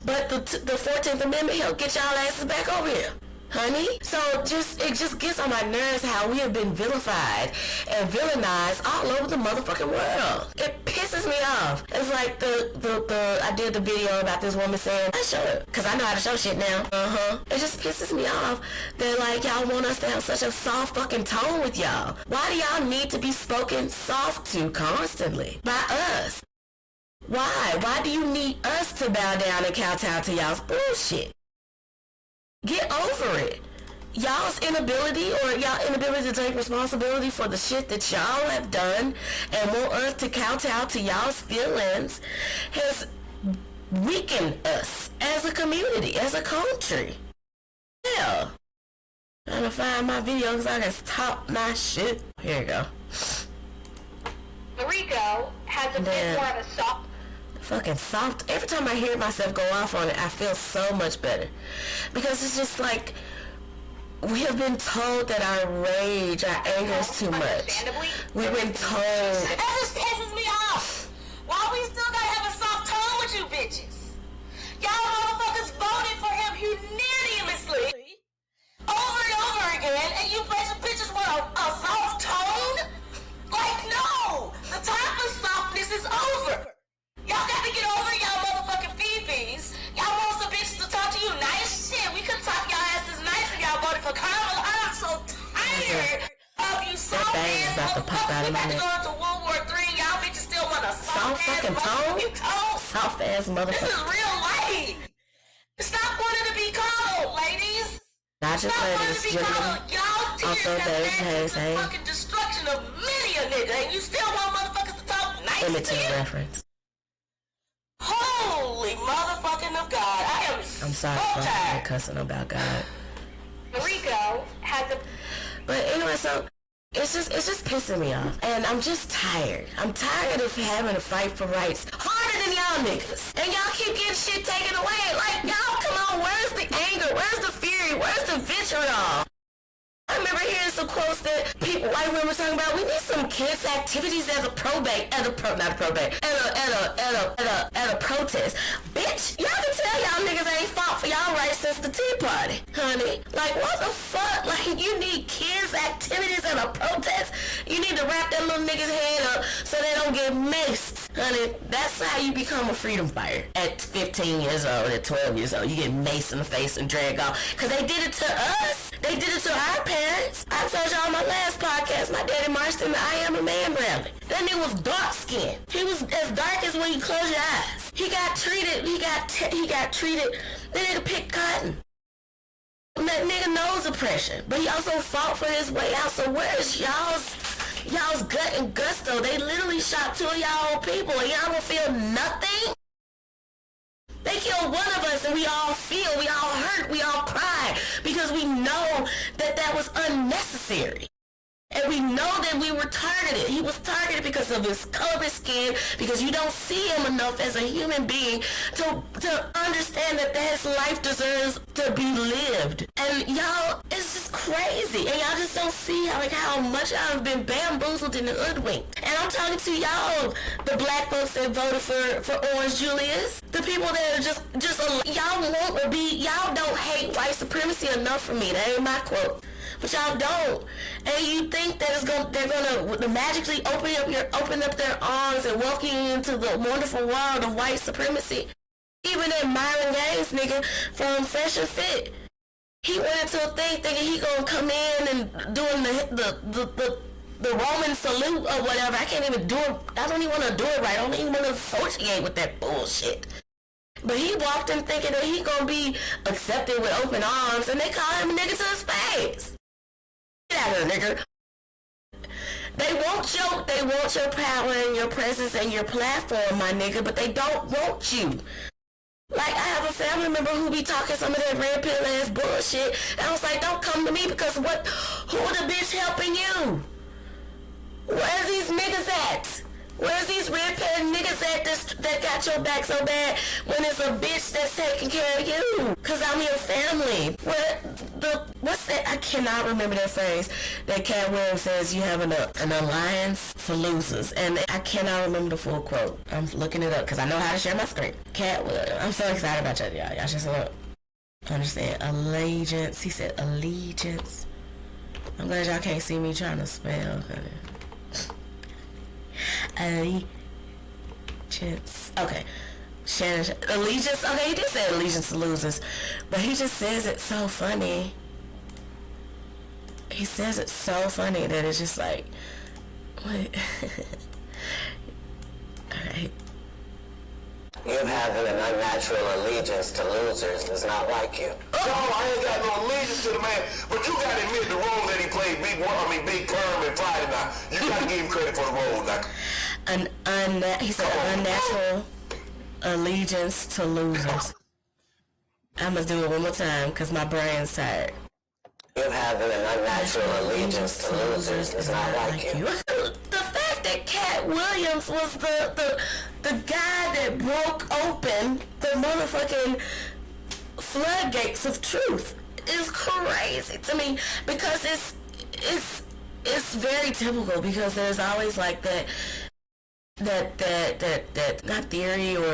[SPEAKER 1] but the 14th Amendment helped get y'all asses back over here, honey. So it just gets on my nerves how we have been vilified and villainized all over the motherfucking world. It pisses me off. It's like I did the video about this woman saying, I show it, because I know how to show shit now. It just pisses me off that, like, y'all want us to have such a soft fucking tone with y'all. Why do y'all need to be spoken soft to constantly by us? Why? Why do you need us to bow down and kowtow to y'all's bullshit? Get over it. Y'all's inability to take responsibility for the shit that y'all have done and want us to kowtow to y'all's feelings has weakened us as a community, as a country. Hell. Trying to find my video because I can talk my shit. Here you go.
[SPEAKER 6] Rico has a bit more of a soft...
[SPEAKER 1] Fucking soft. Every time I hear myself go off on it, I feel so much better. Because it's just like, We have been told that our rage, our anger is too much. We've been told.
[SPEAKER 7] That just pisses me off. Why we still gotta have a soft tone with you bitches? Y'all motherfuckers voted for him unanimously over and over again, and you bitches want a soft tone? Like, no! The time for softness is over. Y'all got to get over y'all motherfucking fifis. Y'all want some bitches to talk to you nice? Shit, we could talk y'all asses nice if y'all voted for Kamala. I'm so tired of you soft ass motherfuckers. We got to go into World War III and y'all bitches still want a soft ass
[SPEAKER 1] fucking tone? Soft ass motherfucker.
[SPEAKER 7] This is real life. Stop wanting to be cold, ladies.
[SPEAKER 1] Not just ladies, gentlemen.
[SPEAKER 7] Y'all
[SPEAKER 1] Also,
[SPEAKER 7] tears have fucking destruction of many a nigga, and you still want motherfuckers to talk nice to you?
[SPEAKER 1] Reference.
[SPEAKER 7] Holy motherfucking of God! I'm
[SPEAKER 1] sorry
[SPEAKER 7] so
[SPEAKER 1] for
[SPEAKER 7] tired.
[SPEAKER 1] cussing about God.
[SPEAKER 6] Rico had the.
[SPEAKER 1] But anyway, so it's just pissing me off, and I'm just tired. I'm tired of having to fight for rights harder than y'all niggas, and y'all keep getting shit taken away. Like, y'all, come on, where's the anger? Where's the fury? Where's the vitriol? I remember hearing some quotes that white women were talking about. We need some kids' activities as a protest. Bitch, y'all can tell y'all niggas ain't fought for y'all rights since the Tea Party, honey. Like, what the fuck? Like, you need kids' activities at a protest? You need to wrap that little nigga's head up so they don't get maced, honey. That's how you become a freedom fighter. At 15 years old, at 12 years old, you get maced in the face and dragged off. Because they did it to us. They did it to our parents. I told y'all on my last podcast, my daddy marched in the I Am a Man rally. That nigga was dark skinned. He was as dark as when you close your eyes. He got treated, that nigga picked cotton. That nigga knows oppression, but he also fought for his way out. So where's y'all's gut and gusto? They literally shot two of y'all own people and y'all don't feel nothing? They killed one of us and we all feel, we all hurt, we all cry because we know that was unnecessary. And we know that we were targeted. He was targeted because of his color of his skin, because you don't see him enough as a human being to understand that his life deserves to be lived. And y'all, it's just crazy. And y'all just don't see how much y'all have been bamboozled and hoodwinked. And I'm talking to y'all, the black folks that voted for Orange Julius. The people that are just y'all don't hate white supremacy enough for me. That ain't my quote. But y'all don't, and you think that they're gonna magically open up their arms and welcome you into the wonderful world of white supremacy. Even that Myron Gaines nigga from Fresh and Fit, he went into a thing thinking he gonna come in and doing the Roman salute or whatever. I can't even do it. I don't even want to do it right. I don't even want to associate with that bullshit. But he walked in thinking that he gonna be accepted with open arms, and they call him a nigga to his face. Get out of here, nigga. They want your power and your presence and your platform, my nigga, but they don't want you. Like, I have a family member who be talking some of that red pill ass bullshit, and I was like, don't come to me because who the bitch helping you? Where's these niggas at? Where's these red pill niggas at that got your back so bad when it's a bitch that's taking care of you? Cause I'm your family. What's that? I cannot remember that phrase that Cat Williams says, you have an alliance for losers. And I cannot remember the full quote. I'm looking it up cause I know how to share my screen. Cat Williams. I'm so excited about y'all. Y'all just look. Understand. Allegiance. He said allegiance. I'm glad y'all can't see me trying to spell. Allegiance. Okay. Shannon. Allegiance. Okay, he did say allegiance to losers. But he just says it so funny. He says it so funny that it's just like, what? Alright.
[SPEAKER 8] You having an unnatural allegiance to losers does not like you.
[SPEAKER 9] No, I ain't got no allegiance to the man, but you gotta admit the role that he played Big Perm and Friday now. You gotta give him credit for the role now.
[SPEAKER 1] He said unnatural allegiance to losers. I must do it one more time because my brain's tired.
[SPEAKER 8] You having an unnatural allegiance to losers does not like you.
[SPEAKER 1] The fact that Cat Williams was the guy that broke open the motherfucking floodgates of truth. is crazy to me because it's very typical because there's always like that not theory or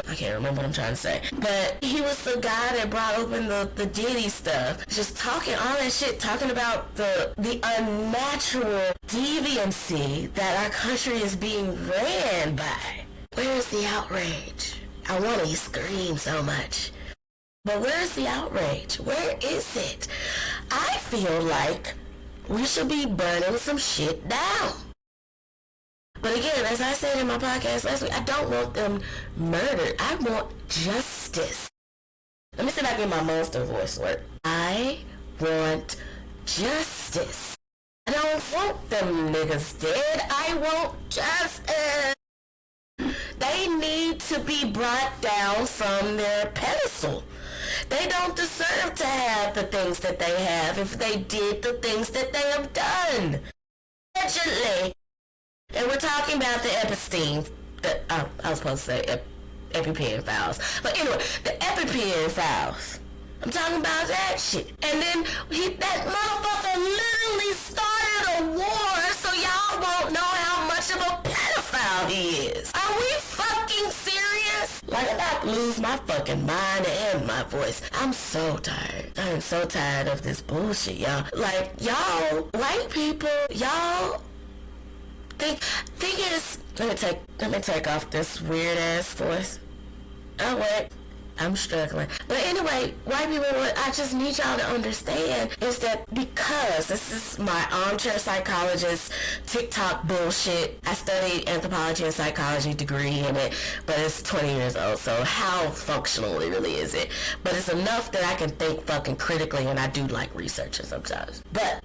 [SPEAKER 1] I can't remember what I'm trying to say, but he was the guy that brought open the Diddy stuff, just talking all that shit, talking about the unnatural deviancy that our country is being ran by. Where's the outrage? I want to scream so much, but where's the outrage? Where is it? I feel like we should be burning some shit down. But again, as I said in my podcast last week, I don't want them murdered. I want justice. Let me see if I can get my monster voice work. I want justice. I don't want them niggas dead. I want justice. They need to be brought down from their pedestal. They don't deserve to have the things that they have if they did the things that they have done. Allegedly. And we're talking about the Epstein, I was supposed to say EpiPen files. But anyway, the EpiPen files. I'm talking about that shit. And then that motherfucker literally started a war so y'all won't know how much of a pedophile he is. Are we fucking serious? Like, I'm about to lose my fucking mind and my voice. I'm so tired. I am so tired of this bullshit, y'all. Like, y'all, white people, y'all... Thing is, let me take off this weird ass voice. Oh wait, I'm struggling. But anyway, white people, what I just need y'all to understand is that because this is my armchair psychologist TikTok bullshit. I studied anthropology and psychology degree in it, but it's 20 years old, so how functional really is it? But it's enough that I can think fucking critically, and I do like researching sometimes. But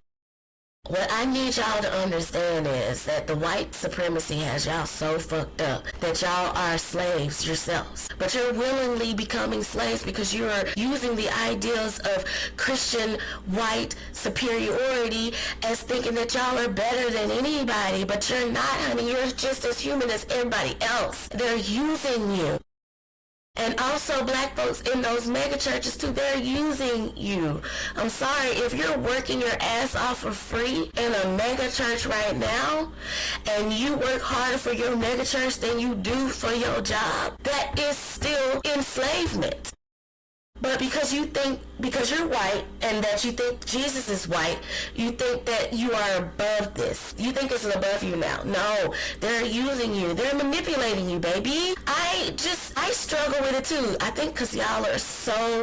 [SPEAKER 1] what I need y'all to understand is that the white supremacy has y'all so fucked up that y'all are slaves yourselves. But you're willingly becoming slaves because you are using the ideals of Christian white superiority as thinking that y'all are better than anybody. But you're not, honey. You're just as human as everybody else. They're using you. And also black folks in those mega churches too, they're using you. I'm sorry, if you're working your ass off for free in a mega church right now, and you work harder for your mega church than you do for your job, that is still enslavement. But because you're white and that you think Jesus is white, you think that you are above this. You think it's above you now. No, they're using you. They're manipulating you, baby. I struggle with it too. I think because y'all are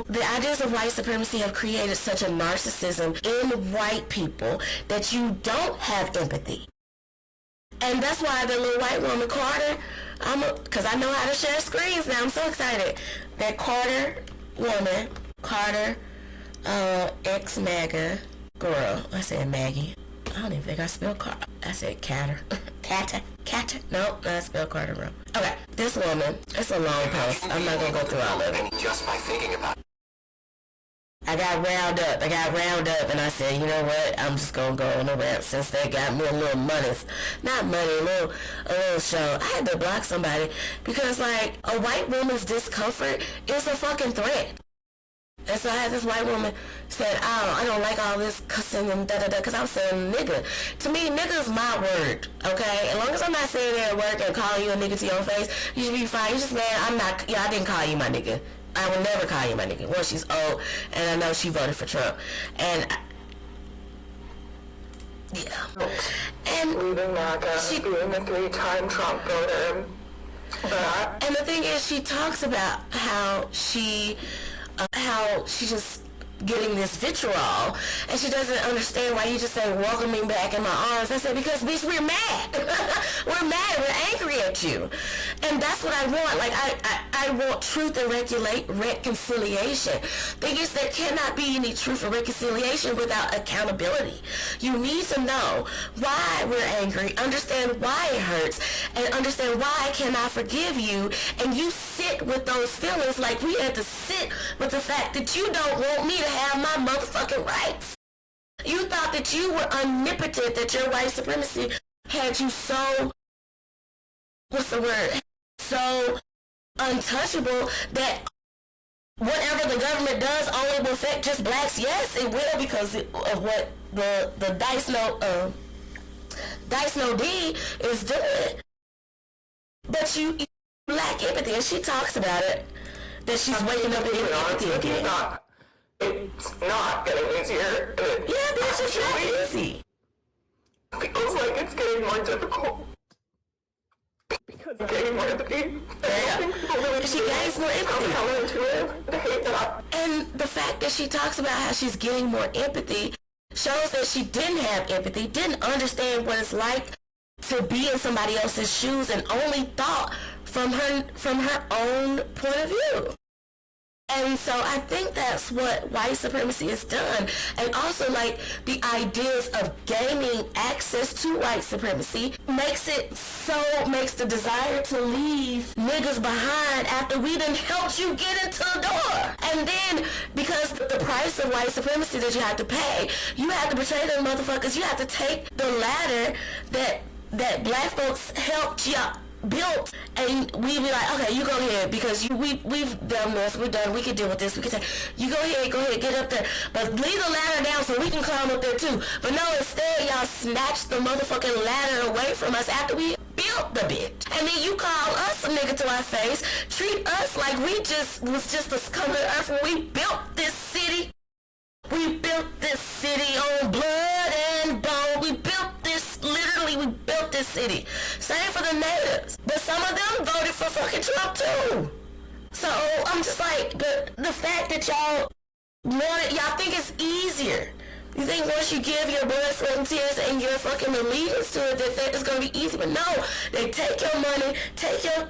[SPEAKER 1] the ideas of white supremacy have created such a narcissism in white people that you don't have empathy. And that's why the little white woman, Carter, because I know how to share screens now. I'm so excited. That Carter ex-MAGA girl. I said Maggie. I don't even think I spelled Carter. I said Catter. Catter. Nope, I spelled Carter wrong. Okay, this woman, it's a long post. I'm not going to go through all of it.
[SPEAKER 8] Just by thinking about it.
[SPEAKER 1] I got round up, and I said, you know what, I'm just going to go on the rant since they got me a little money. Not money, a little show. I had to block somebody because, like, a white woman's discomfort is a fucking threat. And so I had this white woman said, oh, I don't like all this cussing and da-da-da, because I'm saying nigga. To me, nigga is my word, okay? As long as I'm not sitting there at work and calling you a nigga to your face, you should be fine. You just, man, I didn't call you my nigga. I will never call you my nigga. One, she's old, and I know she voted for Trump. And, yeah. And
[SPEAKER 3] leaving MAGA, being a 3-time Trump voter.
[SPEAKER 1] And the thing is, she talks about how she's just getting this vitriol, and she doesn't understand why you just say, welcome me back in my arms. I said, because, bitch, we're mad. We're mad. We're angry at you. And that's what I want. Like, I want truth and reconciliation. Thing is, there cannot be any truth or reconciliation without accountability. You need to know why we're angry, understand why it hurts, and understand why I cannot forgive you. And you sit with those feelings like we had to sit with the fact that you don't want me to have my motherfucking rights. You thought that you were omnipotent, that your white supremacy had you so, so untouchable that whatever the government does only will affect just blacks. Yes, it will, because of what the Dice No D is doing. But you lack empathy, and she talks about it, that she's waking up with empathy again.
[SPEAKER 10] It's not getting easier.
[SPEAKER 1] Yeah, but it's just not easy.
[SPEAKER 10] Feels like it's getting more difficult. Because I'm getting more empathy.
[SPEAKER 1] She gains more empathy. And the fact that she talks about how she's getting more empathy shows that she didn't have empathy, didn't understand what it's like to be in somebody else's shoes, and only thought from her own point of view. And so I think that's what white supremacy has done. And also, like, the ideas of gaining access to white supremacy makes the desire to leave niggas behind after we done helped you get into the door. And then, because the price of white supremacy that you have to pay, you have to betray them motherfuckers. You have to take the ladder that black folks helped you built, and we be like, okay, you go ahead, because we've done this, we're done, we can deal with this, we can take, you go ahead, get up there, but leave the ladder down so we can climb up there too. But no, instead y'all snatched the motherfucking ladder away from us after we built the bitch, and then you call us a nigga to our face, treat us like we was just a scum of the earth when we built this city. We built this city on blood and bone. We built this city. Same for the natives. But some of them voted for fucking Trump too. So I'm just like, but the fact that y'all think it's easier. You think once you give your blood, sweat, and tears and your fucking allegiance to it, that it's gonna be easy. But no, they take your money, take your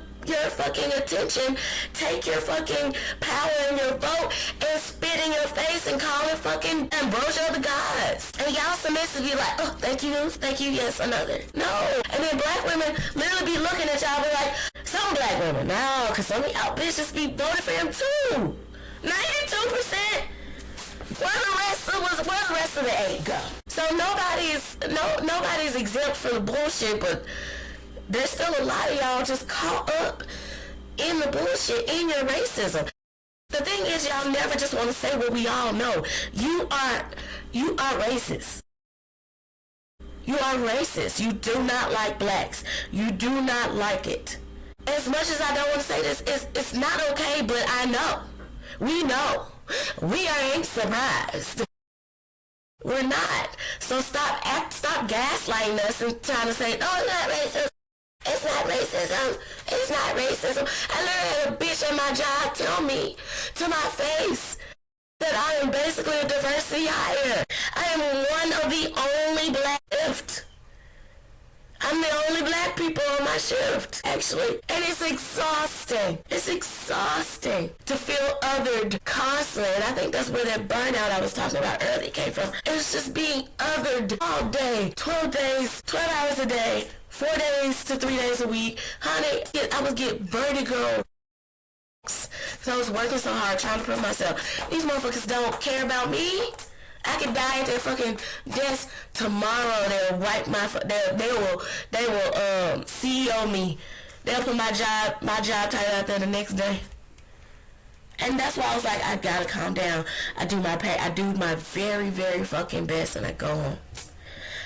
[SPEAKER 1] fucking attention, take your fucking power and your vote, and spit in your face and call it fucking ambrosia of the gods. And y'all submissive be like, oh, thank you, yes, another. No. And then black women literally be looking at y'all be like, some black women, no, because some of y'all bitches be voting for him too. 92%. Where the rest of the 8 go? So nobody's exempt from the bullshit, but there's still a lot of y'all just caught up in the bullshit, in your racism. The thing is, y'all never just want to say what we all know. You are racist. You are racist. You do not like blacks. You do not like it. As much as I don't want to say this, it's not okay, but I know. We know. We ain't surprised. We're not. So stop gaslighting us and trying to say, oh, it's not racist. It's not racism. It's not racism. I literally had a bitch at my job tell me to my face that I am basically a diversity hire. I am one of the only black shift. I'm the only black people on my shift, actually. And it's exhausting. It's exhausting to feel othered constantly. And I think that's where that burnout I was talking about earlier came from. It was just being othered all day, 12 days, 12 hours a day, 4 days to 3 days a week. Honey, I would get vertigo. Because I was working so hard trying to prove myself. These motherfuckers don't care about me. I could die at their fucking desk tomorrow. They'll wipe my. They will CEO me. They'll put my job title out there the next day. And that's why I was like, I gotta calm down. I do my very, very fucking best, and I go home.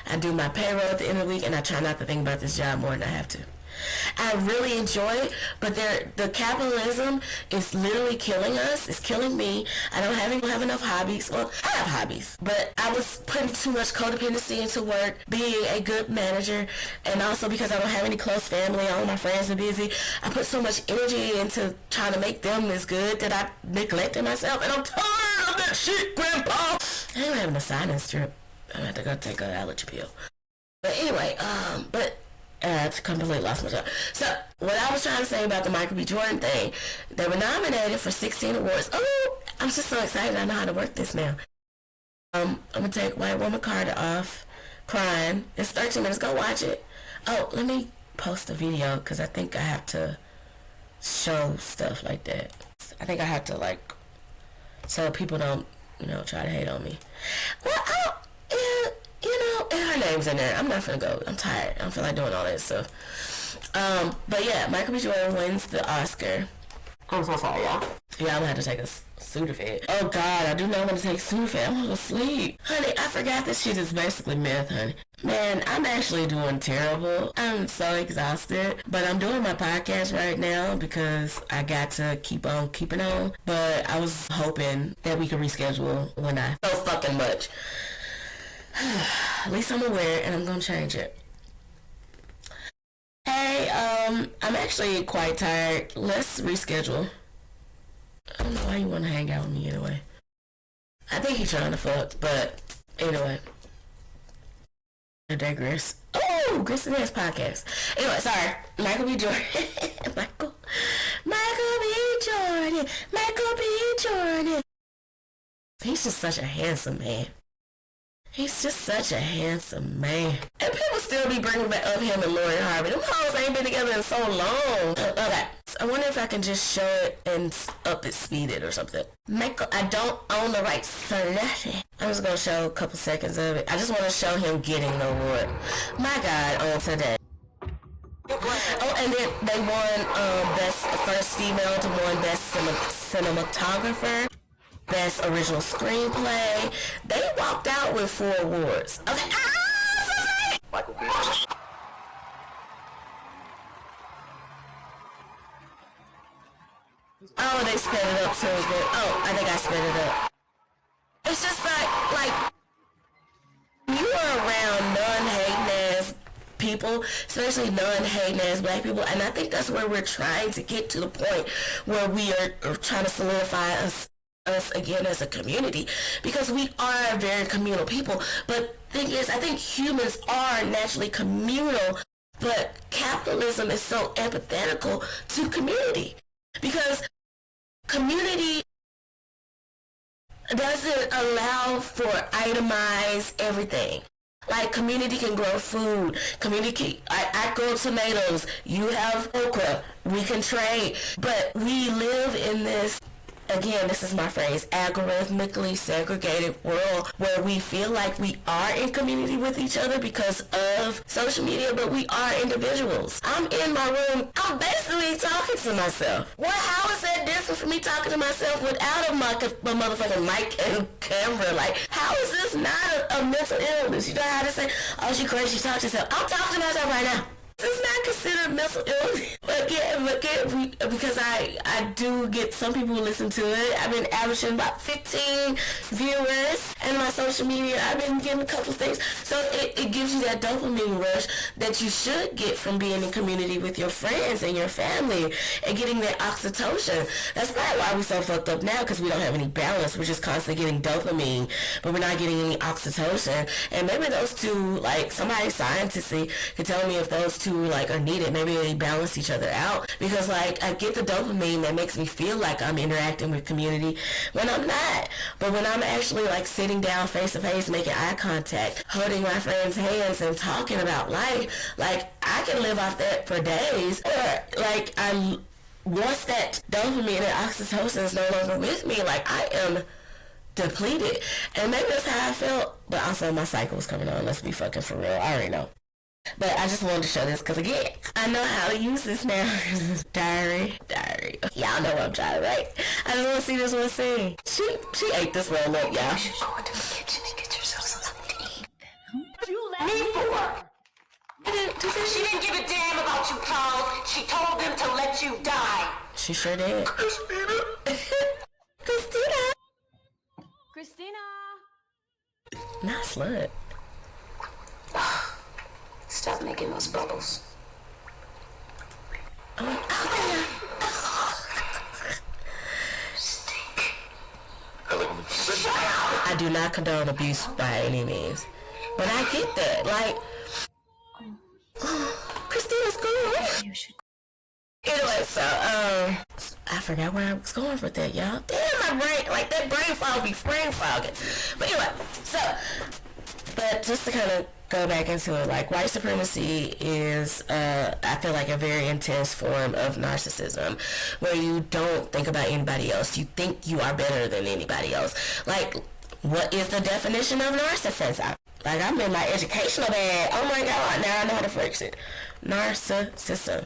[SPEAKER 1] I do my payroll at the end of the week, and I try not to think about this job more than I have to. I really enjoy it, but the capitalism is literally killing us. It's killing me. I don't have enough hobbies. Well, I have hobbies, but I was putting too much codependency into work, being a good manager, and also because I don't have any close family, all my friends are busy. I put so much energy into trying to make them as good that I neglected myself, and I'm tired of that shit, Grandpa. I ain't having a sinus strip. I'm gonna have to go take an allergy pill. But anyway, I completely lost my job. So, what I was trying to say about the Michael B. Jordan thing, they were nominated for 16 awards. Oh, I'm just so excited. I know how to work this now. I'm going to take White Woman Carter off, crying. It's 13 minutes. Go watch it. Oh, let me post a video, because I think I have to show stuff like that. I think I have to, like, so people don't, try to hate on me. Well, and her name's in there. I'm not finna go. I'm tired. I don't feel like doing all that stuff. But yeah, Michael B. Jordan wins the Oscar. I'm so sorry, y'all. Yeah, I'm gonna have to take a Sudafed. Oh God, I do not want to take Sudafed. I want to go sleep. Honey, I forgot this shit is basically meth, honey. Man, I'm actually doing terrible. I'm so exhausted. But I'm doing my podcast right now because I got to keep on keeping on. But I was hoping that we could reschedule when I so fucking much. At least I'm aware and I'm gonna change it. Hey, I'm actually quite tired. Let's reschedule. I don't know why you want to hang out with me anyway. I think he's trying to fuck, but anyway. I digress. Oh, Kristen has podcast. Anyway, sorry. Michael B. Jordan. Michael B. Jordan. He's just such a handsome man. He's just such a handsome man. And people still be bringing back up him and Lori Harvey. Them hoes ain't been together in so long. Okay. I wonder if I can just show it and up it, speed it or something. Michael, I don't own the rights to nothing. I'm just going to show a couple seconds of it. I just want to show him getting the award. My God, on today. Oh, and then they won best first female to win best cinematographer. Best original screenplay. They walked out with 4 awards. Okay. Michael B. Oh, they sped it up so good. Oh, I think I sped it up. It's just like you are around non-hating ass people, especially non-hating ass black people, and I think that's where we're trying to get to the point where we are trying to solidify us again as a community, because we are very communal people. But thing is, I think humans are naturally communal, but capitalism is so antithetical to community, because community doesn't allow for itemized everything. Like, community can grow food. Community, I grow tomatoes. You have okra. We can trade. But we live in this, again, this is my phrase, algorithmically segregated world where we feel like we are in community with each other because of social media, but we are individuals. I'm in my room. I'm basically talking to myself. Well, how is that different from me talking to myself without a motherfucking mic and camera? Like, how is this not a mental illness? You know how to say, oh, she crazy, she talks to herself. I'm talking to myself right now. It's not considered mental illness. But because I do get some people who listen to it. I've been averaging about 15 viewers, and my social media, I've been getting a couple things. So it gives you that dopamine rush that you should get from being in community with your friends and your family and getting that oxytocin. That's probably why we're so fucked up now, because we don't have any balance. We're just constantly getting dopamine, but we're not getting any oxytocin. And maybe those two, like, somebody scientifically could tell me if those two like are needed. Maybe they balance each other out, because like I get the dopamine that makes me feel like I'm interacting with community when I'm not. But when I'm actually like sitting down face to face, making eye contact, holding my friends' hands and talking about life, like I can live off that for days. Or like once that dopamine and oxytocin is no longer with me, like I am depleted. And maybe that's how I felt. But also my cycle was coming on. Let's be fucking for real. I already know. But I just wanted to show this because, again, I know how to use this now. Diary. Y'all know what I'm trying to write. I just want to see this one scene. She ate this roll up, y'all. You should go into the kitchen and get yourself something to eat.
[SPEAKER 7] You let me for? She didn't give a damn about you, Carl. She told them to let you die.
[SPEAKER 1] She sure did.
[SPEAKER 11] Christina.
[SPEAKER 1] Not slut.
[SPEAKER 11] Stop making those bubbles.
[SPEAKER 7] Stink.
[SPEAKER 1] I do not condone abuse by any means, but I get that. Like, Christina's cool. Anyway, so I forgot where I was going with that, y'all. Damn, my brain, like that brain fog be brain fogging. But anyway, so, but just to kind of go back into it, like white supremacy is I feel like a very intense form of narcissism where you don't think about anybody else. You think you are better than anybody else. Like, what is the definition of narcissism? Like, I'm in my educational bag. Oh my God, now I know how to fix it. Narcissism.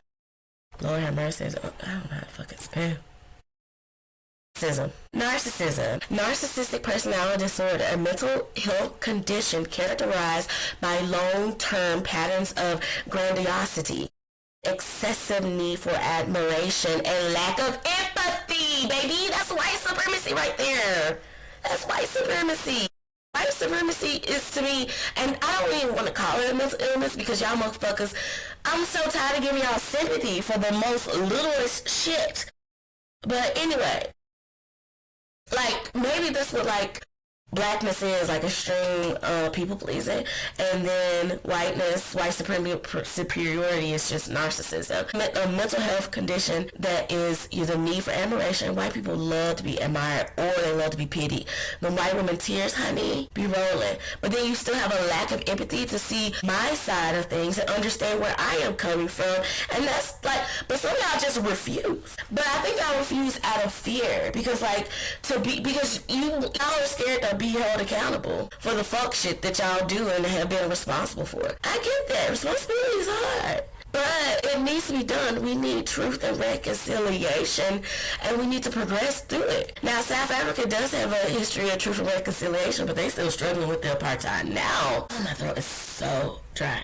[SPEAKER 1] Lord have mercy. I don't know how to fucking spell. Narcissism. Narcissistic personality disorder, a mental health condition characterized by long-term patterns of grandiosity, excessive need for admiration, and lack of empathy, baby. That's white supremacy right there. That's white supremacy. White supremacy is, to me, and I don't even want to call it a mental illness because y'all motherfuckers, I'm so tired of giving y'all sympathy for the most littlest shit. But anyway, like, maybe this would, like, blackness is like extreme people pleasing, and then white superiority is just narcissism. A mental health condition that is either need for admiration. White people love to be admired, or they love to be pitied. When white women tears, honey, be rolling. But then you still have a lack of empathy to see my side of things and understand where I am coming from, and that's like, but some of y'all just refuse. But I think y'all refuse out of fear, because like, because y'all are scared to be held accountable for the fuck shit that y'all do and have been responsible for. I get that. Responsibility is hard, but it needs to be done. We need truth and reconciliation, and we need to progress through it. Now, South Africa does have a history of truth and reconciliation, but they still struggling with the apartheid now. Oh, my throat is so dry.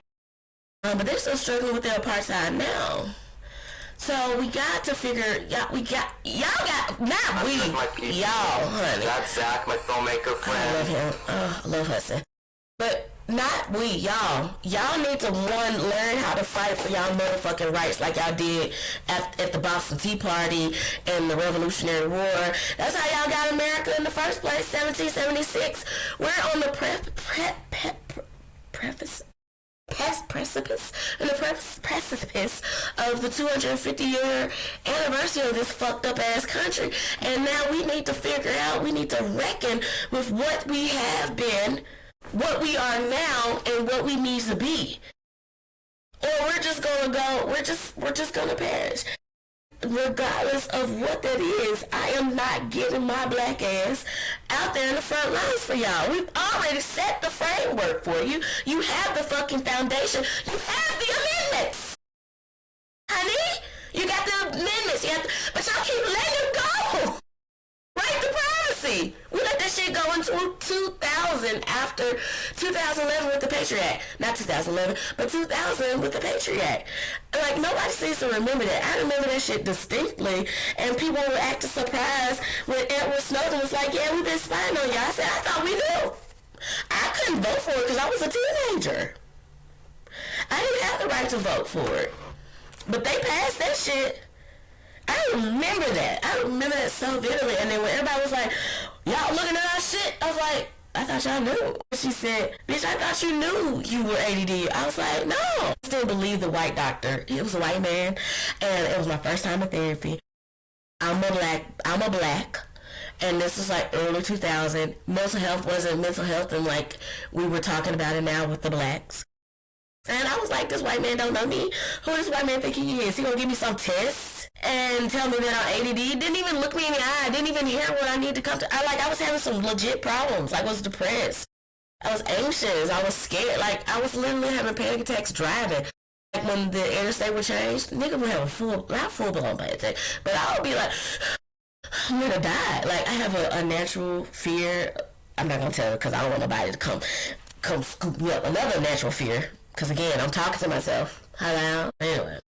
[SPEAKER 1] But they're still struggling with the apartheid now. So we got to figure, y'all honey.
[SPEAKER 12] That's Zach, my filmmaker friend.
[SPEAKER 1] I love him. Oh, I love Hudson. But not we, y'all. Y'all need to, learn how to fight for y'all motherfucking rights like y'all did at the Boston Tea Party and the Revolutionary War. That's how y'all got America in the first place, 1776. We're on the precipice of the 250-year anniversary of this fucked up ass country, and now we need to figure out, we need to reckon with what we have been, what we are now, and what we need to be, or we're just gonna perish. Regardless of what that is, I am not getting my black ass out there in the front lines for y'all. We've already set the framework for you. You have the fucking foundation. You have the amendments. Honey, you got the amendments. But y'all keep letting them go. Right to privacy. We let that shit go into 2000 after 2011 with the Patriot Act. Not 2011, but 2000 with the Patriot Act. Like, nobody seems to remember that. I remember that shit distinctly, and people were acting surprised when Edward Snowden was like, yeah, we've been spying on y'all. I said, I thought we knew. I couldn't vote for it because I was a teenager. I didn't have the right to vote for it. But they passed that shit. I remember that. I remember that so vividly. And then when everybody was like, y'all looking at our shit, I was like, I thought y'all knew. She said, bitch, I thought you knew you were ADD. I was like, no. I still believe the white doctor. He was a white man, and it was my first time in therapy. I'm a black. And this was like early 2000. Mental health wasn't mental health, and like we were talking about it now with the blacks. And I was like, this white man don't know me. Who does this white man think he is? He gonna give me some tests and tell me that I'm ADD? Didn't even look me in the eye. Didn't even hear what I need to come to. I was having some legit problems. I was depressed. I was anxious. I was scared. Like, I was literally having panic attacks driving. Like, when the interstate would change, nigga would have not full-blown panic attack, but I would be like, I'm gonna die. Like, I have a natural fear. I'm not gonna tell her because I don't want nobody to come scoop me up. Another natural fear. Because again, I'm talking to myself. Hello? Anyway.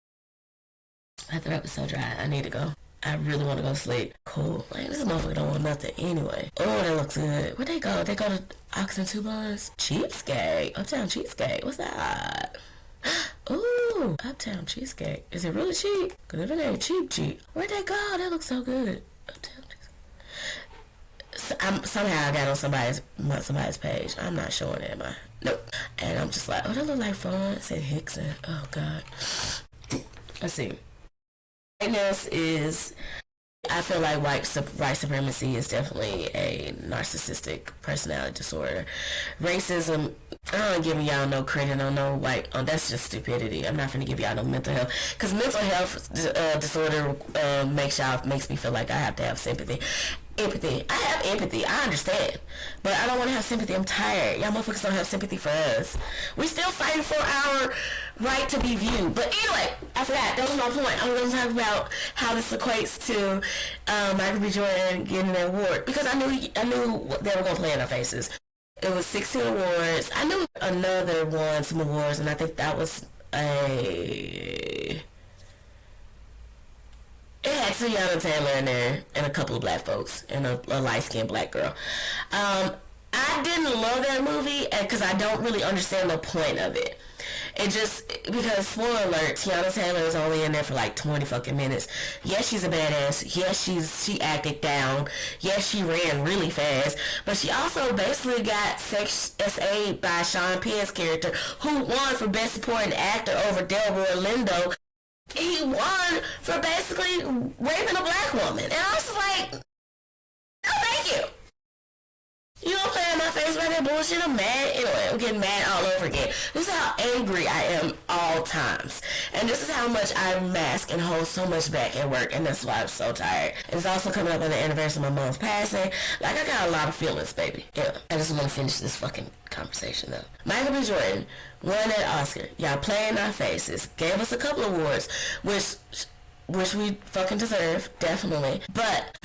[SPEAKER 1] My throat is so dry. I need to go. I really want to go to sleep. Cool. Like, this motherfucker don't want nothing anyway. Oh, that looks good. Where'd they go? They go to Oxen Two Buns? Cheesecake. Uptown Cheesecake. What's that? Ooh, Uptown Cheesecake. Is it really cheap? Because if it ain't cheap. Where'd they go? That looks so good. Uptown Cheesecake. Somehow I got on somebody's page. I'm not showing it, am I? Nope. And I'm just like, oh, that look like fun. It said Hickson. Oh, God. Let's see. Whiteness is, I feel like white supremacy is definitely a narcissistic personality disorder. Racism, I don't give y'all no credit on no white, that's just stupidity. I'm not gonna give y'all no mental health, because mental health disorder makes me feel like I have to have sympathy. empathy. I have empathy. I understand. But I don't want to have sympathy. I'm tired. Y'all motherfuckers don't have sympathy for us. We still fighting for our right to be viewed. But anyway, I forgot. That was my point. I'm going to talk about how this equates to Michael B. Jordan getting an award. Because I knew they were going to play in our faces. It was 16 awards. I knew another won some awards, and I think that was it had Tiana Taylor in there and a couple of black folks and a light-skinned black girl. I didn't love that movie because I don't really understand the point of it. It just, because, spoiler alert, Tiana Taylor is only in there for like 20 fucking minutes. Yes, she's a badass. Yes, she acted down. Yes, she ran really fast. But she also basically got SA by Sean Penn's character, who won for Best Supporting Actor over Delroy Lindo. He won for basically raping a black woman. And I was like, no, thank you. You don't play in my face by that bullshit. I'm mad. Anyway, I'm getting mad all over again. This is how angry I am all times. And this is how much I mask and hold so much back at work. And that's why I'm so tired. It's also coming up on the anniversary of my mom's passing. Like, I got a lot of feelings, baby. Yeah. I just want to finish this fucking conversation, though. Michael B. Jordan won that Oscar. Y'all play in our faces. Gave us a couple awards, which we fucking deserve, definitely. But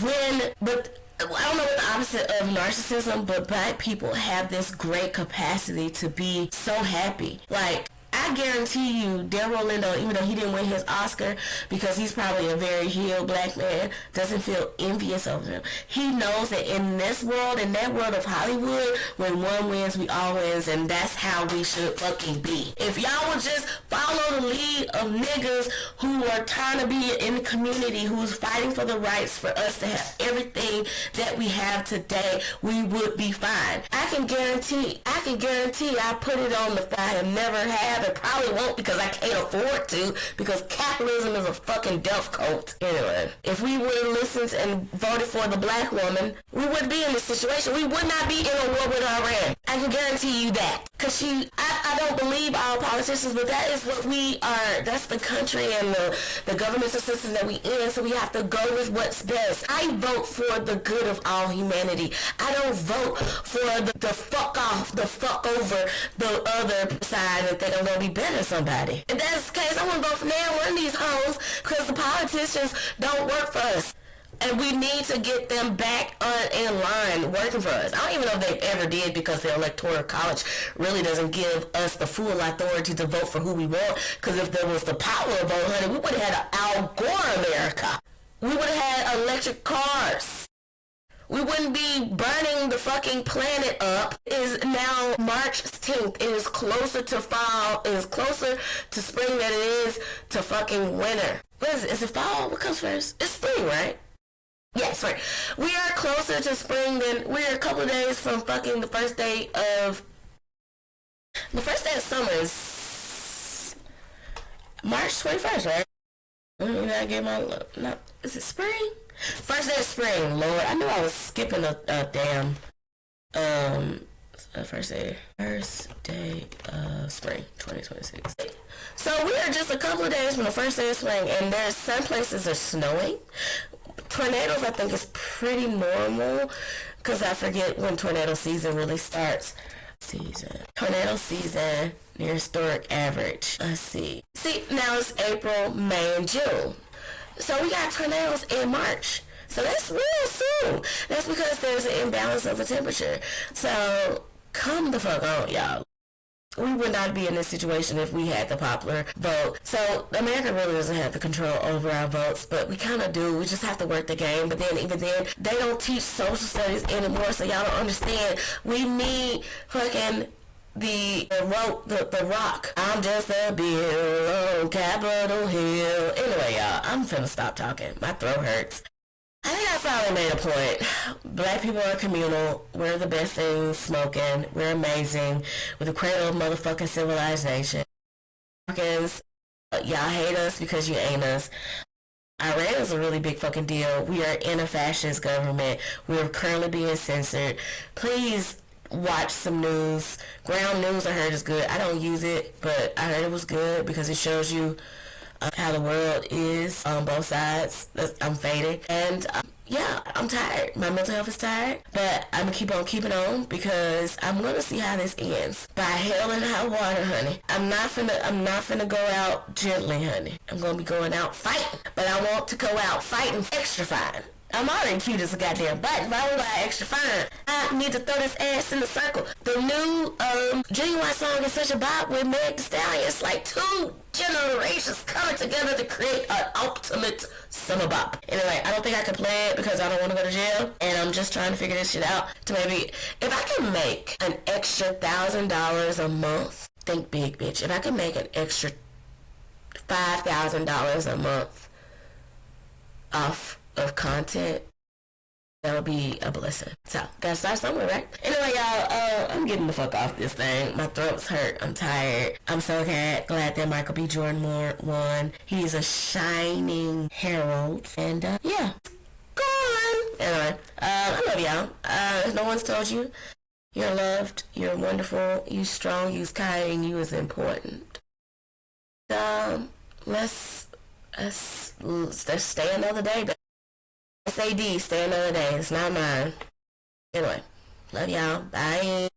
[SPEAKER 1] I don't know what the opposite of narcissism, but black people have this great capacity to be so happy. Like, I guarantee you, Delroy Lindo, even though he didn't win his Oscar, because he's probably a very healed black man, doesn't feel envious over him. He knows that in this world, in that world of Hollywood, when one wins, we all wins, and that's how we should fucking be. If y'all would just follow the lead of niggas who are trying to be in the community, who's fighting for the rights for us to have everything that we have today, we would be fine. I can guarantee I put it on the I have never had, and probably won't because I can't afford to, because capitalism is a fucking death cult. Anyway, if we would have listened and voted for the black woman, we wouldn't be in this situation. We would not be in a war with Iran. I can guarantee you that. Because I don't believe all politicians, but that is what we are. That's the country and the governmental system that we in, so we have to go with what's best. I vote for the good of all humanity. I don't vote for the fuck off, the fuck over the other side and think I'm going to be better than somebody. If that's the case, I want to vote for one of these hoes because the politicians don't work for us. And we need to get them back in line working for us. I don't even know if they ever did, because the Electoral College really doesn't give us the full authority to vote for who we want. Because if there was the popular vote, honey, we would have had an Al Gore America. We would have had electric cars. We wouldn't be burning the fucking planet up. It is now March 10th. It is closer to fall. It is closer to spring than it is to fucking winter. What is it? Is it fall? What comes first? It's spring, right? Yes, right. We are closer to spring than, we're a couple of days from fucking the first day of summer is March 21st, right? I get my, no, is it spring? First day of spring, Lord. I knew I was skipping a damn, first day of spring, 2026. So we are just a couple of days from the first day of spring, and there's some places are snowing. Tornadoes, I think, is pretty normal, because I forget when tornado season really starts. Tornado season near historic average. Let's see. Now it's April, May, and June. So we got tornadoes in March. So that's real soon. That's because there's an imbalance of the temperature. So come the fuck on, y'all. We would not be in this situation if we had the popular vote. So America really doesn't have the control over our votes, but we kind of do. We just have to work the game. But then even then, they don't teach social studies anymore, so y'all don't understand. We need fucking the rock. I'm just a bill on Capitol Hill. Anyway, y'all, I'm finna stop talking. My throat hurts. I think I finally made a point. Black people are communal. We're the best things smoking. We're amazing. We're the cradle of motherfucking civilization. Y'all hate us because you ain't us. Iran is a really big fucking deal. We are in a fascist government. We're currently being censored. Please watch some news. Ground news I heard is good. I don't use it, but I heard it was good because it shows you how the world is on both sides. I'm fading. And yeah, I'm tired. My mental health is tired, but I'm gonna keep on keeping on because I'm gonna see how this ends. By hell and high water, honey. I'm not finna go out gently, honey. I'm gonna be going out fighting, but I want to go out fighting extra fine. I'm already cute as a goddamn button, but I want to buy extra fine. I need to throw this ass in the circle. The new Genuine song is such a bop with Meg Thee Stallion. It's like 2 generations coming together to create an ultimate summer bop. Anyway, I don't think I can play it because I don't want to go to jail, and I'm just trying to figure this shit out to maybe, if I can make an extra $1,000 a month, think big, bitch. If I can make an extra $5,000 a month off of content, that would be a blessing. So, gotta start somewhere, right? Anyway, y'all, I'm getting the fuck off this thing. My throat's hurt. I'm tired. I'm so glad that Michael B. Jordan won. He's a shining herald. And, yeah. Go on. Anyway, I love y'all. If no one's told you, you're loved, you're wonderful, you're strong, you're kind, you is important. Let's stay another day, baby. SAD, stay another day. It's not mine. Anyway, love y'all. Bye.